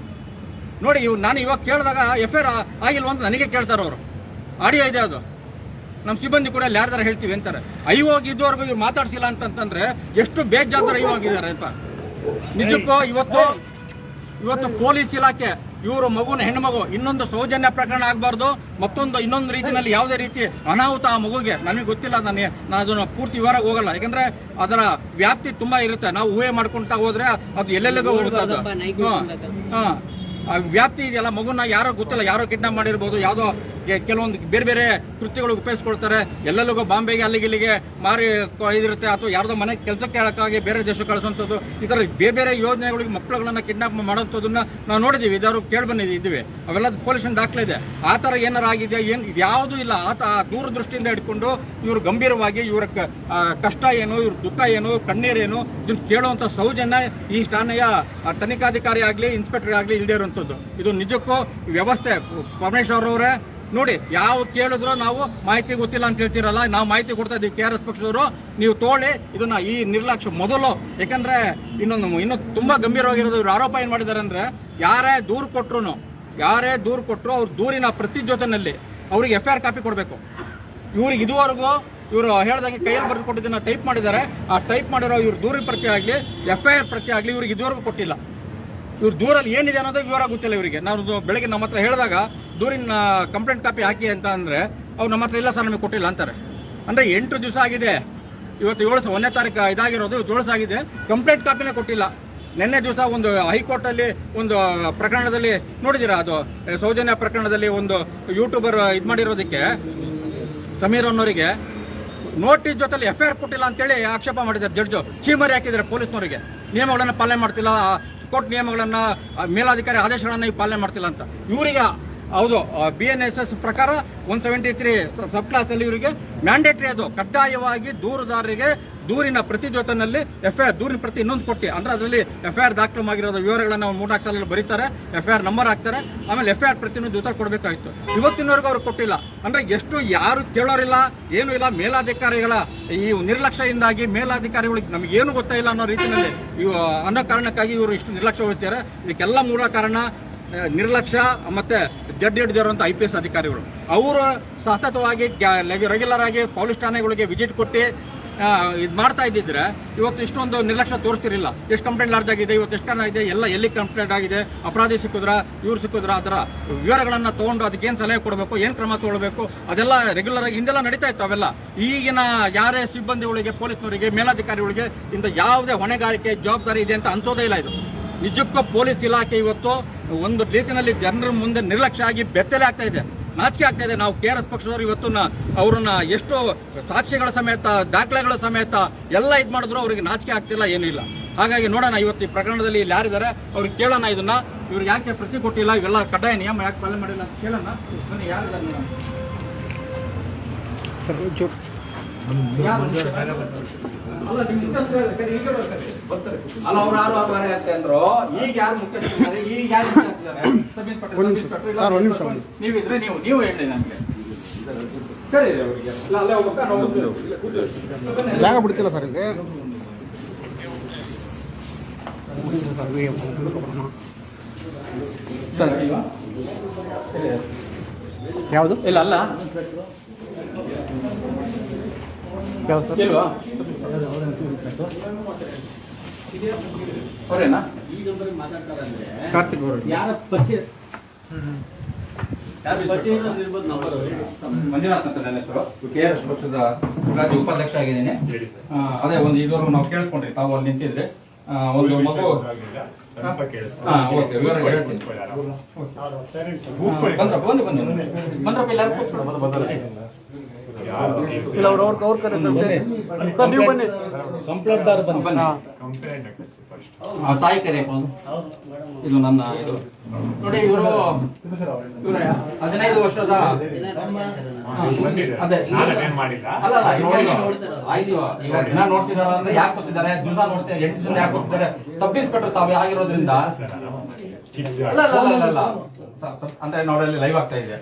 ನೋಡಿ, ನಾನು ಇವಾಗ ಕೇಳಿದಾಗ FIR ಆಗಿಲ್ವ ಅಂತ ನನಗೆ ಕೇಳ್ತಾರೆ ಅವರು. ಆಡಿಯೋ ಇದೆ, ಅದು ನಮ್ಮ ಸಿಬ್ಬಂದಿ ಕೂಡ ಯಾರ್ದಾರ ಹೇಳ್ತೀವಿ ಅಂತಾರೆ. ಐವಾಗ ಇದುವರೆಗೂ ಇವ್ರು ಮಾತಾಡ್ಸಿಲ್ಲ ಅಂತಂದ್ರೆ ಎಷ್ಟು ಬೇಜವಾಬ್ದಾರಿ ಆಗಿದ್ದಾರೆ ಅಂತ. ನಿಜಕ್ಕೂ ಇವತ್ತು ಪೊಲೀಸ್ ಇಲಾಖೆ ಇವರು ಮಗುನ ಹೆಣ್ಣು ಇನ್ನೊಂದು ಸೌಜನ್ಯ ಪ್ರಕರಣ ಆಗಬಾರ್ದು, ಇನ್ನೊಂದು ರೀತಿಯಲ್ಲಿ ಯಾವುದೇ ರೀತಿ ಅನಾಹುತ ಆ ಮಗುಗೆ ನನಗೆ ಗೊತ್ತಿಲ್ಲ. ನಾನು ಅದನ್ನ ಪೂರ್ತಿ ವಿವರಕ್ಕೆ ಹೋಗಲ್ಲ, ಯಾಕಂದ್ರೆ ಅದರ ವ್ಯಾಪ್ತಿ ತುಂಬಾ ಇರುತ್ತೆ. ನಾವು ಊಹೆ ಮಾಡ್ಕೊಂತ ಹೋದ್ರೆ ಅದು ಎಲ್ಲೆಲ್ಲಿಗೋ ಹೋಗುತ್ತೆ. ಅದು ವ್ಯಾಪ್ತಿ ಇದೆಯಲ್ಲ, ಮಗುನ ಯಾರೋ ಗೊತ್ತಿಲ್ಲ, ಯಾರೋ ಕಿಡ್ನಾಪ್ ಮಾಡಿರ್ಬೋದು, ಯಾವುದೋ ಕೆಲವೊಂದು ಬೇರೆ ಬೇರೆ ಕೃತ್ಯಗಳು ಉಪಯೋಗಿಸ್ಕೊಳ್ತಾರೆ. ಎಲ್ಲೆಲ್ಲಿಗೋ ಬಾಂಬೆಗೆ ಅಲ್ಲಿಗೆ ಮಾರಿ ಇದಿರುತ್ತೆ, ಅಥವಾ ಯಾರ್ದೋ ಮನೆ ಕೆಲಸಕ್ಕೆ ಹೇಳಕ್ಕಾಗಿ ಬೇರೆ ದೇಶಕ್ಕೆ ಕಳಿಸುವಂಥದ್ದು, ಈ ತರ ಬೇರೆ ಬೇರೆ ಯೋಜನೆಗಳಿಗೆ ಮಕ್ಕಳುಗಳನ್ನ ಕಿಡ್ನಾಪ್ ಮಾಡೋಂಥದ್ದನ್ನ ನಾವು ನೋಡಿದೀವಿ, ಇದಾರು ಕೇಳಿ ಬಂದಿದ್ದೀವಿ. ಅವೆಲ್ಲ ಪೊಲೀಸ್ ದಾಖಲೆ ಇದೆ. ಆ ತರ ಏನಾರ ಆಗಿದೆ ಯಾವುದು ಇಲ್ಲ. ಆ ದೂರದೃಷ್ಟಿಯಿಂದ ಹಿಡ್ಕೊಂಡು ಇವರು ಗಂಭೀರವಾಗಿ ಇವರ ಕಷ್ಟ ಏನು, ಇವ್ರ ದುಃಖ ಏನು, ಕಣ್ಣೀರೇನು, ಇದನ್ನ ಕೇಳುವಂತ ಸೌಜನ್ಯ ಈ ಠಾಣೆಯ ತನಿಖಾಧಿಕಾರಿ ಆಗ್ಲಿ ಇನ್ಸ್ಪೆಕ್ಟರ್ ಆಗ್ಲಿ ಇಲ್ಲದೆ ಇರುವಂತದ್ದು. ಇದು ನಿಜಕ್ಕೂ ವ್ಯವಸ್ಥೆ. ಪರಮೇಶ್ವರ್ ಅವರೇ ನೋಡಿ, ಯಾವ ಕೇಳಿದ್ರು ನಾವು ಮಾಹಿತಿ ಗೊತ್ತಿಲ್ಲ ಅಂತ ಹೇಳ್ತಿರಲ್ಲ, ನಾವು ಮಾಹಿತಿ ಕೊಡ್ತಾ ಇದೀವಿ. KRS ಪಕ್ಷದವರು ನೀವು ತೋಳಿ ಇದನ್ನ ಈ ನಿರ್ಲಕ್ಷ್ಯ ಮೊದಲು. ಯಾಕಂದ್ರೆ ಇನ್ನು ತುಂಬಾ ಗಂಭೀರವಾಗಿರೋದು ಇವ್ರು ಆರೋಪ ಏನ್ ಮಾಡಿದ್ದಾರೆ ಅಂದ್ರೆ, ಯಾರೇ ದೂರು ಕೊಟ್ರು ಅವ್ರ ದೂರಿನ ಪ್ರತಿ ಜೊತೆನಲ್ಲಿ ಅವ್ರಿಗೆ FIR ಕಾಪಿ ಕೊಡಬೇಕು. ಇವ್ರಿಗೆ ಇದುವರೆಗೂ ಇವರು ಹೇಳ್ದಂಗೆ ಕೈಯಲ್ಲಿ ಬರೆದು ಕೊಟ್ಟಿದ್ದನ್ನ ಟೈಪ್ ಮಾಡಿದ್ದಾರೆ. ಆ ಟೈಪ್ ಮಾಡಿರೋ ಇವ್ರ ದೂರಿನ ಪ್ರತಿ ಆಗ್ಲಿ FIR ಪ್ರತಿ ಆಗ್ಲಿ ಇವ್ರಿಗೆ ಇದುವರೆಗೂ ಕೊಟ್ಟಿಲ್ಲ. ಇವ್ರ ದೂರಲ್ಲಿ ಏನಿದೆ ಅನ್ನೋದು ವಿವರ ಗೊತ್ತಿಲ್ಲ ಇವರಿಗೆ. ನಾವು ಬೆಳಗ್ಗೆ ನಮ್ಮ ಹತ್ರ ಹೇಳಿದಾಗ ದೂರಿನ ಕಂಪ್ಲೇಂಟ್ ಕಾಪಿ ಹಾಕಿ ಅಂತ ಅಂದ್ರೆ ಅವ್ರು ನಮ್ಮ ಹತ್ರ ಇಲ್ಲ ಸರ್ ನಮಗೆ ಕೊಟ್ಟಿಲ್ಲ ಅಂತಾರೆ. ಅಂದ್ರೆ 8 ದಿವಸ ಆಗಿದೆ. ಇವತ್ತು 1ನೇ ತಾರೀಕು ಇದಾಗಿರೋದು, 7 ದಿವಸ ಆಗಿದೆ, ಕಂಪ್ಲೇಂಟ್ ಕಾಪಿನೇ ಕೊಟ್ಟಿಲ್ಲ. ನಿನ್ನೆ ದಿವಸ ಒಂದು ಹೈಕೋರ್ಟ್ ಅಲ್ಲಿ ಒಂದು ಪ್ರಕರಣದಲ್ಲಿ ನೋಡಿದಿರಾ, ಅದು ಸೌಜನ್ಯ ಪ್ರಕರಣದಲ್ಲಿ ಒಂದು ಯೂಟ್ಯೂಬರ್ ಇದ್ ಮಾಡಿರೋದಕ್ಕೆ ಸಮೀರ್ ಅನ್ನೋರಿಗೆ ನೋಟಿಸ್ ಜೊತೆಲಿ FIR ಕೊಟ್ಟಿಲ್ಲ ಅಂತೇಳಿ ಆಕ್ಷೇಪ ಮಾಡಿದ್ದಾರೆ. ಜಡ್ಜ್ ಚೀಮರಿ ಹಾಕಿದ್ದಾರೆ ಪೊಲೀಸ್ನವರಿಗೆ. ನಿಯಮಗಳನ್ನ ಪಾಲನೆ ಮಾಡ್ತಿಲ್ಲ, ಕೋರ್ಟ್ ನಿಯಮಗಳನ್ನ, ಮೇಲಾಧಿಕಾರಿ ಆದೇಶಗಳನ್ನ ಪಾಲನೆ ಮಾಡ್ತಿಲ್ಲ ಅಂತ. ಇವರಿಗೆ ಹೌದು, BNSS ಪ್ರಕಾರ 173 ಸಬ್ ಕ್ಲಾಸ್ ಅಲ್ಲಿ ಇವರಿಗೆ ಮ್ಯಾಂಡೇಟರಿ, ಅದು ಕಡ್ಡಾಯವಾಗಿ ದೂರುದಾರರಿಗೆ ದೂರಿನ ಪ್ರತಿ ಜೊತೆನಲ್ಲಿ FIR ದೂರಿನ ಪ್ರತಿ ಇನ್ನೊಂದು ಕೊಟ್ಟಿ, ಅಂದ್ರೆ ಅದರಲ್ಲಿ FIR ದಾಖಲಾಗಿರೋದು ವಿವರಗಳನ್ನ 3-4 ಸಲ ಬರೀತಾರೆ, FIR ನಂಬರ್ ಹಾಕ್ತಾರೆ, ಆಮೇಲೆ FIR ಪ್ರತಿನೊಂದು ಜೊತೆ ಕೊಡಬೇಕಾಗಿತ್ತು. ಇವತ್ತಿನವರೆಗೂ ಅವ್ರು ಕೊಟ್ಟಿಲ್ಲ. ಅಂದ್ರೆ ಎಷ್ಟು ಯಾರು ಕೇಳೋರಿಲ್ಲ, ಏನೂ ಇಲ್ಲ. ಮೇಲಾಧಿಕಾರಿಗಳ ಈ ನಿರ್ಲಕ್ಷ್ಯದಿಂದಾಗಿ ಮೇಲಾಧಿಕಾರಿಗಳಿಗೆ ನಮ್ಗೆ ಏನು ಗೊತ್ತಾಯಿಲ್ಲ ಅನ್ನೋ ರೀತಿಯಲ್ಲಿ ಅನ್ನೋ ಕಾರಣಕ್ಕಾಗಿ ಇವರು ಇಷ್ಟು ನಿರ್ಲಕ್ಷ್ಯ ವಹಿಸ್ತಾರೆ. ಇದಕ್ಕೆಲ್ಲ ಮೂಲ ಕಾರಣ ನಿರ್ಲಕ್ಷ್ಯ ಮತ್ತೆ ಜಡ್ಡಿ ಹಿಡಿದಿರುವಂತಹ IPS ಅಧಿಕಾರಿಗಳು. ಅವರು ಸತತವಾಗಿ ರೆಗ್ಯುಲರ್ ಆಗಿ ಪೊಲೀಸ್ ಠಾಣೆಗಳಿಗೆ ವಿಸಿಟ್ ಕೊಟ್ಟು ಇದು ಮಾಡ್ತಾ ಇದ್ದಿದ್ರೆ ಇವತ್ತು ಇಷ್ಟೊಂದು ನಿರ್ಲಕ್ಷ್ಯ ತೋರಿಸ್ತಿರಲಿಲ್ಲ. ಎಷ್ಟು ಕಂಪ್ಲೇಂಟ್ ಲಾರ್ಜ್ ಆಗಿದೆ, ಇವತ್ತು ಎಷ್ಟು ಆಗಿದೆ, ಎಲ್ಲ ಎಲ್ಲಿ ಕಂಪ್ಲೇಂಟ್ ಆಗಿದೆ, ಅಪರಾಧಿ ಸಿಕ್ಕಿದ್ರ, ಇವ್ರು ಸಿಕ್ಕಿದ್ರ, ಅದರ ವಿವರಗಳನ್ನ ತಗೊಂಡು ಅದಕ್ಕೆ ಏನ್ ಸಲಹೆ ಕೊಡಬೇಕು, ಏನ್ ಕ್ರಮ ತಗೊಳ್ಬೇಕು, ಅದೆಲ್ಲ ರೆಗ್ಯುಲರ್ ಆಗಿ ಹಿಂದೆಲ್ಲ ನಡೀತಾ ಇತ್ತು. ಅವೆಲ್ಲ ಈಗಿನ ಯಾರೇ ಸಿಬ್ಬಂದಿಗಳಿಗೆ, ಪೊಲೀಸ್ನವರಿಗೆ, ಮೇಲಾಧಿಕಾರಿಗಳಿಗೆ ಇಂಥ ಯಾವುದೇ ಹೊಣೆಗಾರಿಕೆ ಜವಾಬ್ದಾರಿ ಇದೆ ಅಂತ ಅನ್ಸೋದೇ ಇಲ್ಲ. ಇದು ನಿಜಕ್ಕೂ ಪೊಲೀಸ್ ಇಲಾಖೆ ಇವತ್ತು ಒಂದು ರೀತಿಯಲ್ಲಿ ಜನರ ಮುಂದೆ ನಿರ್ಲಕ್ಷ್ಯ ಆಗಿ ಬೆತ್ತಲೆ ಆಗ್ತಾ ಇದೆ. ನಾಚಿಕೆ ಆಗ್ತಾ ಇದೆ. ನಾವು KRS ಪಕ್ಷದವರು ಇವತ್ತು ಅವ್ರನ್ನ ಎಷ್ಟು ಸಾಕ್ಷ್ಯಗಳ ಸಮೇತ ದಾಖಲೆಗಳ ಸಮೇತ ಎಲ್ಲ ಇದ್ ಮಾಡಿದ್ರು ಅವ್ರಿಗೆ ನಾಚಿಕೆ ಆಗ್ತಿಲ್ಲ, ಏನೂ ಇಲ್ಲ. ಹಾಗಾಗಿ ನೋಡೋಣ ಇವತ್ತು ಈ ಪ್ರಕರಣದಲ್ಲಿ ಇಲ್ಲಿ ಯಾರಿದ್ದಾರೆ ಅವ್ರಿಗೆ ಕೇಳೋಣ ಇದನ್ನ, ಇವ್ರಿಗೆ ಯಾಕೆ ಪ್ರತಿ ಕೊಟ್ಟಿಲ್ಲ, ಇವೆಲ್ಲ ಕಡ್ಡಾಯ ನಿಯಮ ಯಾಕೆ ಪಾಲನೆ ಮಾಡಿಲ್ಲ ಅಂತ ಕೇಳೋಣ. ಬನ್ನಿ, ಯಾರಿದ್ದಾರೆ ನೋಡೋಣ. ಅಲ್ಲ, ಅವ್ರು ಯಾರು ಬೇರೆ ಆಗ್ತಾ ಅಂದ್ರು, ಈಗ ಯಾರು ಮುಖ್ಯಸ್ಥರಿದ್ದಾರೆ, ಈಗ ಯಾರು ನೀವಿದ್ರೆ ನೀವು ಹೇಳಿ ನನಗೆ ಸರಿ ಅವರಿಗೆ ಅಲ್ಲೇ ಜಾಗ ಬಿಡ್ತಿಲ್ಲ ಸರ್ ಇಲ್ಲಿ ಯಾವುದು ಇಲ್ಲ ಅಲ್ಲ ಇಲ್ವಾ ಅವರೇನಾ ಕಾರ್ತಿಕ್ ಅವರು ಯಾರ ಪರಿಚಯ ಮಂಜುನಾಥ್ ಅಂತ ನನ್ನ ಹೆಸರು. KRS ಪಕ್ಷದ ರಾಜ್ಯ ಉಪಾಧ್ಯಕ್ಷ ಆಗಿದ್ದೇನೆ. ಅದೇ ಒಂದು ಇದುವರೆಗೂ ನಾವು ಕೇಳಿಸ್ಕೊಂಡ್ರಿ, ತಾವು ಅಲ್ಲಿ ನಿಂತಿದ್ರೆ ಒಂದು ಮಗು ನೀವು ಬನ್ನಿ ತಾಯಿ ಕರೆ ಇದು ನನ್ನ ಇದು ನೋಡಿ. ಇವರು 15 ವರ್ಷದ ಅದೇ ಅಲ್ಲ ಈಗ ದಿನ ನೋಡ್ತಿದಾರ ಅಂದ್ರೆ ಯಾಕೆ ಗೊತ್ತಿದ್ದಾರೆ, ದಿವಸ ನೋಡ್ತಾರೆ, 8 ದಿವಸ ಯಾಕೆ ಗೊತ್ತಿದ್ದಾರೆ, ಸಬ್ ಇನ್ಸ್ಪೆಕ್ಟರ್ ತಾವೇ ಆಗಿರೋದ್ರಿಂದ ಅಲ್ಲ ಅಂದ್ರೆ ನೋಡಲ್ಲಿ ಲೈವ್ ಆಗ್ತಾ ಇದೆ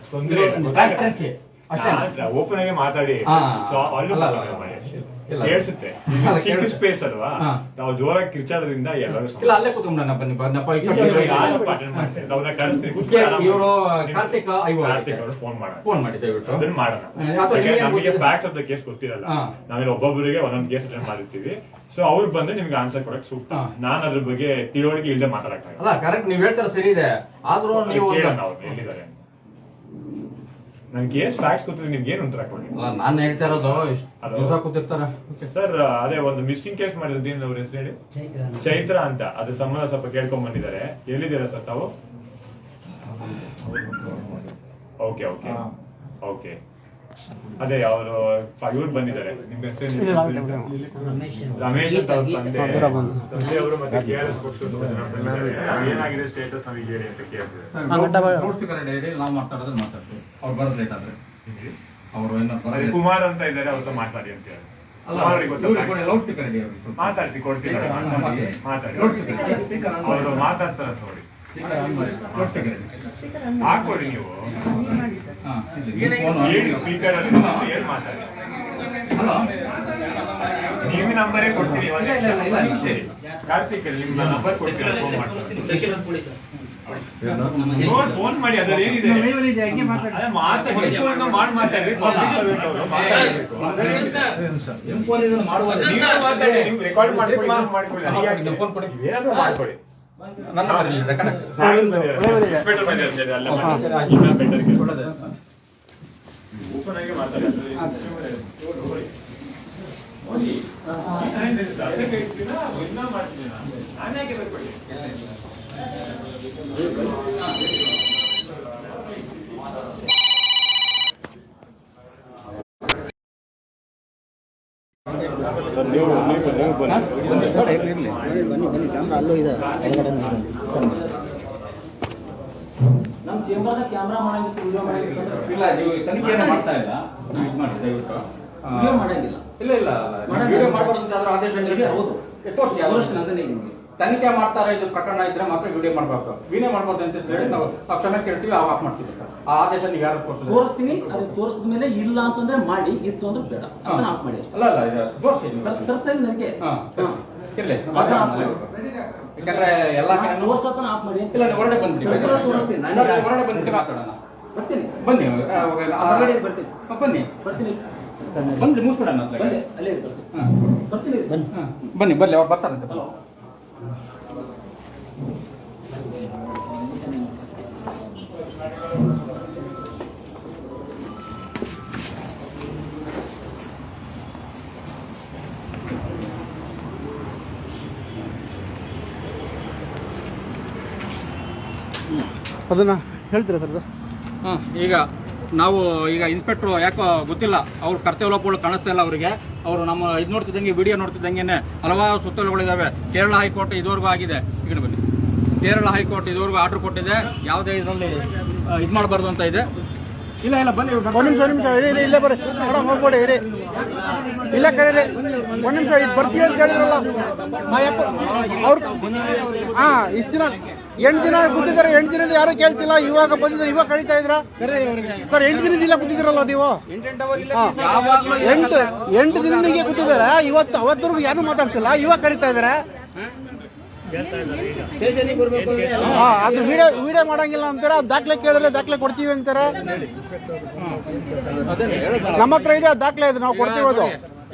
ಅಷ್ಟೇ. ಓಪನ್ ಆಗಿ ಮಾತಾಡಿ ಕೇಳಿಸುತ್ತೆ. ಚಿಕ್ಕ ಸ್ಪೇಸ್ ಅಲ್ವಾ, ನಾವು ಜೋರಾಗಿ ಕಿರ್ಚಾದ್ರಿಂದ ಎಲ್ಲರೂ ಇಲ್ಲ ಅಲ್ಲೇ ಕೂತ್ಕೊಂಡು ನನ್ನ ಬನ್ನಿ ಇವರು ಕಾರ್ತಿಕ್ ಅವರು ಫೋನ್ ಮಾಡಿ ದಯವಿಟ್ಟು ಅದನ್ನ ಮಾಡೋಣ. ನಮಗೆ ಫ್ಯಾಕ್ಟ್ಸ್ ಆಫ್ ದ ಕೇಸ್ ಗೊತ್ತಿರಲ್ಲ, ನಾವೇನು ಒಬ್ಬೊಬ್ಬರಿಗೆ ಒಂದೊಂದು ಕೇಸ್ ಅಟೆಂಡ್ ಮಾಡಿರ್ತೀವಿ. ಸೊ ಅವ್ರು ಬಂದು ನಿಮ್ಗೆ ಆನ್ಸರ್ ಕೊಡಕ್ ಸೂಕ್ತ. ನಾನು ಅದ್ರ ಬಗ್ಗೆ ತಿಳುವಳಿಕೆ ಇಲ್ಲದೆ ಮಾತಾಡಕ್ಕಾಗಲ್ಲ. ಅಲ್ಲ ಕರೆಕ್ಟ್ ನೀವ್ ಹೇಳ್ತಾರ ಸರಿ ಇದೆ, ಆದ್ರೂ ನೀವು ಎಲ್ಲಿದ್ದಾರೆ ನನ್ ಕೇಸ್ ಫ್ಯಾಕ್ಟ್ಸ್ ಗೊತ್ತಿದ್ರೆ ನಿಮ್ಗೆ ಏನು ಉತ್ತರ ಕೊಡಿ. ನಾನು ಹೇಳ್ತಾ ಇರೋದು ದಿವಸ ಕೂತಿರ್ತಾರ ಸರ್. ಅದೇ ಒಂದು ಮಿಸ್ಸಿಂಗ್ ಕೇಸ್ ಮಾಡಿರೋದೇನು ಅವ್ರ ಹೆಸರು ಹೇಳಿ? ಚೈತ್ರ ಅಂತ. ಅದ್ರ ಸಂಬಂಧ ಸ್ವಲ್ಪ ಕೇಳ್ಕೊಂಡ್ ಬಂದಿದ್ದಾರೆ. ಎಲ್ಲಿದ್ದೀರಾ ಸರ್ ತಾವು? Okay okay okay. ಅದೇ ಅವರು ಇವ್ರು ಬಂದಿದ್ದಾರೆ. ನಿಮ್ ಹೆಸರು ರಮೇಶ್ ಅಂತ ಅವ್ರ ತಂದೆಯವರು ಮತ್ತೆ KRS ಪಕ್ಷದ ಏನಾಗಿದೆ ಸ್ಟೇಟಸ್ ನಾವೀಗ ಹೇಳಿ ಅಂತ ಕೇಳ್ತಿದ್ದಾರೆ. ನಾವು ಮಾತಾಡೋದ್ರೆ ಮಾತಾಡ್ತೀವಿ, ಅವ್ರು ಬರೋದು ಲೇಟ್ ಆದ್ರೆ ಅವರು ಕುಮಾರ್ ಅಂತ ಇದ್ದಾರೆ, ಅವ್ರ ಮಾತಾಡಿ ಅಂತ ಹೇಳಿ ಮಾತಾಡ್ತಿ ಕೊಡ್ತೀನಿ ಮಾತಾಡಿ. ಅವರು ಮಾತಾಡ್ತಾರ ನೋಡಿ, ಹಾಕೊಡಿ ನೀವು ಸ್ಪೀಕರ್ ಅಲ್ಲಿ ಏನ್ ಮಾತಾಡಿ. ನೀವು ನಂಬರೇ ಕೊಡ್ತೀನಿ, ಕಾರ್ತಿಕ್ ನಿಮ್ಮ ನಂಬರ್ ಕೊಡ್ತೀರಾ, ಫೋನ್ ಮಾಡ್ತೀನಿ. ಫೋನ್ ಮಾಡಿ ಅದ್ರಲ್ಲಿ ಏನಿದೆ ಮಾತಾಡಿ, ಮಾತಾಡ್ರಿ. ರೆಕಾರ್ಡ್ ಮಾಡ್ಕೊಳ್ಳಿ, ಏನಾದ್ರೂ ಮಾಡ್ಕೊಳ್ಳಿ. ಓಪನ್ ಆಗಿ ಮಾತಾಡಿ. ಕ್ಯಾಮ್ರಾ ಅಲ್ಲೂ ಇದೆ. ನಮ್ಮ ಚೇಂಬರ್ನ ಕ್ಯಾಮ್ರಾ ಮಾಡಂಗಿತ್ತು, ವಿಡಿಯೋ ಮಾಡಂಗಿತ್ತು. ಇಲ್ಲ ನೀವು ತನಿಖೆಯನ್ನು ಮಾಡ್ತಾ ಇಲ್ಲ, ನೀವು ಇದು ಮಾಡಿ ದಯವಿಟ್ಟು ವಿಡಿಯೋ ಮಾಡಂಗಿಲ್ಲ. ಇಲ್ಲ ಇಲ್ಲ ವಿಡಿಯೋ ಮಾಡಬಾರ್ದು ಆದೇಶ ಹೌದು ತೋರಿಸಿ. ಅದಷ್ಟು ನಂದನೇ ನಿಮಗೆ ತನಿಖೆ ಮಾಡ್ತಾರೆ, ಇದು ಪ್ರಕರಣ ಇದ್ರೆ ಮಾತ್ರ ವಿಡಿಯೋ ಮಾಡಬಾರ್ದು, ವಿಡಿಯೋ ಮಾಡಬಾರ್ದು ಅಂತ ಹೇಳಿ ನಾವು ಕ್ಷಮೆ ಕೇಳ್ತೀವಿ, ಆಫ್ ಮಾಡ್ತೀವಿ. ಆ ಆದೇಶ ನೀವು ಯಾರು ತೋರಿಸ್ತೀನಿ, ಅದು ತೋರಿಸಿದ ಮೇಲೆ ಇಲ್ಲ ಅಂತಂದ್ರೆ ಮಾಡಿ, ಇತ್ತು ಅಂದ್ರೆ ಬೇಡ ಅದನ್ನ ಆಫ್ ಮಾಡಿ. ಅಲ್ಲ ಅಲ್ಲ ಇದು ತೋರಿಸಿ, ತರಿಸ್ತಾ ಇದ್ದೀನಿ ನನಗೆ ಇರ್ಲಿ. ಯಾಕಂದ್ರೆ ಎಲ್ಲ ತೋರ್ಸೋತನ ಆಫ್ ಮಾಡಿ. ಇಲ್ಲ ಹೊರಡೆ ಬಂದ್ಬಿಟ್ಟು ತೋರಿಸ್ತೀನಿ, ಹೊರಡೆ ಬಂದ್ಬಿಟ್ಟು ಮಾತಾಡೋಣ. ಬರ್ತೀನಿ, ಬನ್ನಿ ಬರ್ತೀನಿ ಬನ್ನಿ ಬರ್ತೀನಿ ಬಂದ್ರಿ ಮುಗಿಸ್ಬಿಡೋಣ. ಅಲ್ಲೇ ಬರ್ತೀನಿ, ಬನ್ನಿ ಬರ್ಲಿ, ಅವ್ರು ಬರ್ತಾರಂತೆ. ಅದನ್ನ ಹೇಳ್ತೀರಾ ಸರ್? ಈಗ ನಾವು ಈಗ ಇನ್ಸ್ಪೆಕ್ಟರ್ ಯಾಕೋ ಗೊತ್ತಿಲ್ಲ, ಅವ್ರ ಕರ್ತವ್ಯ ಲೋಪಗಳು ಕಾಣಿಸ್ತಾ ಇಲ್ಲ ಅವರಿಗೆ. ಅವರು ನಮ್ಮ ಇದು ನೋಡ್ತಿದ್ದಂಗೆ, ವಿಡಿಯೋ ನೋಡ್ತಿದ್ದಂಗೆ ಹಲವಾರು ಸುತ್ತೋಲೆಗಳಿದಾವೆ. ಕೇರಳ ಹೈಕೋರ್ಟ್ ಇದುವರೆಗೂ ಆಗಿದೆ, ಈ ಕಡೆ ಬನ್ನಿ, ಕೇರಳ ಹೈಕೋರ್ಟ್ ಇದುವರೆಗೂ ಆರ್ಡರ್ ಕೊಟ್ಟಿದೆ, ಯಾವುದೇ ಇದರಲ್ಲಿ ಇದು ಮಾಡಬಾರ್ದು ಅಂತ ಇದೆ. ಇಲ್ಲ ಬನ್ನಿ, ಒಂದು ನಿಮಿಷ ಇರಿ, ಇಲ್ಲೇ ಬರ್ರಿ ಮೇಡಮ್, ಹೋಗ್ಬೇಡಿ ಇರಿ, ಇಲ್ಲ ಕರೀರಿ, ಒಂದು ನಿಮಿಷ ಇದು ಬರ್ತೀವಿ ಅಂತ ಹೇಳಿದ್ರಲ್ಲ ಅವ್ರು. ಇಷ್ಟು ದಿನ 8 ದಿನ ಕೂತಿದ್ದಾರೆ, 8 ದಿನದಿಂದ ಯಾರು ಕೇಳ್ತಿಲ್ಲ, ಇವಾಗ ಬಂದಿದ್ದಾರೆ, ಇವಾಗ ಕರೀತಾ ಇದ್ರ ಸರ್? 8 ದಿನದಿಂದ ಇಲ್ಲ ಕೂತಿದ್ದೀರಲ್ಲ ನೀವು? 8 ದಿನದಿಂದ ಹೀಗೆ ಕೂತಿದ್ದಾರೆ, ಅವತ್ತವರೆಗೂ ಯಾರು ಮಾತಾಡ್ತಿಲ್ಲ, ಇವಾಗ ಕರೀತಾ ಇದಾರೆ. ಅದು ವಿಡಿಯೋ ಮಾಡಂಗಿಲ್ಲ ಅಂತಾರೆ, ಅದು ದಾಖಲೆ ಕೇಳಿದ್ರೆ ದಾಖಲೆ ಕೊಡ್ತೀವಿ ಅಂತಾರೆ. ನಮ್ಮ ಹತ್ರ ಇದೆ, ದಾಖಲೆ ಇದೆ, ನಾವು ಕೊಡ್ತೀವಿ. ಅದು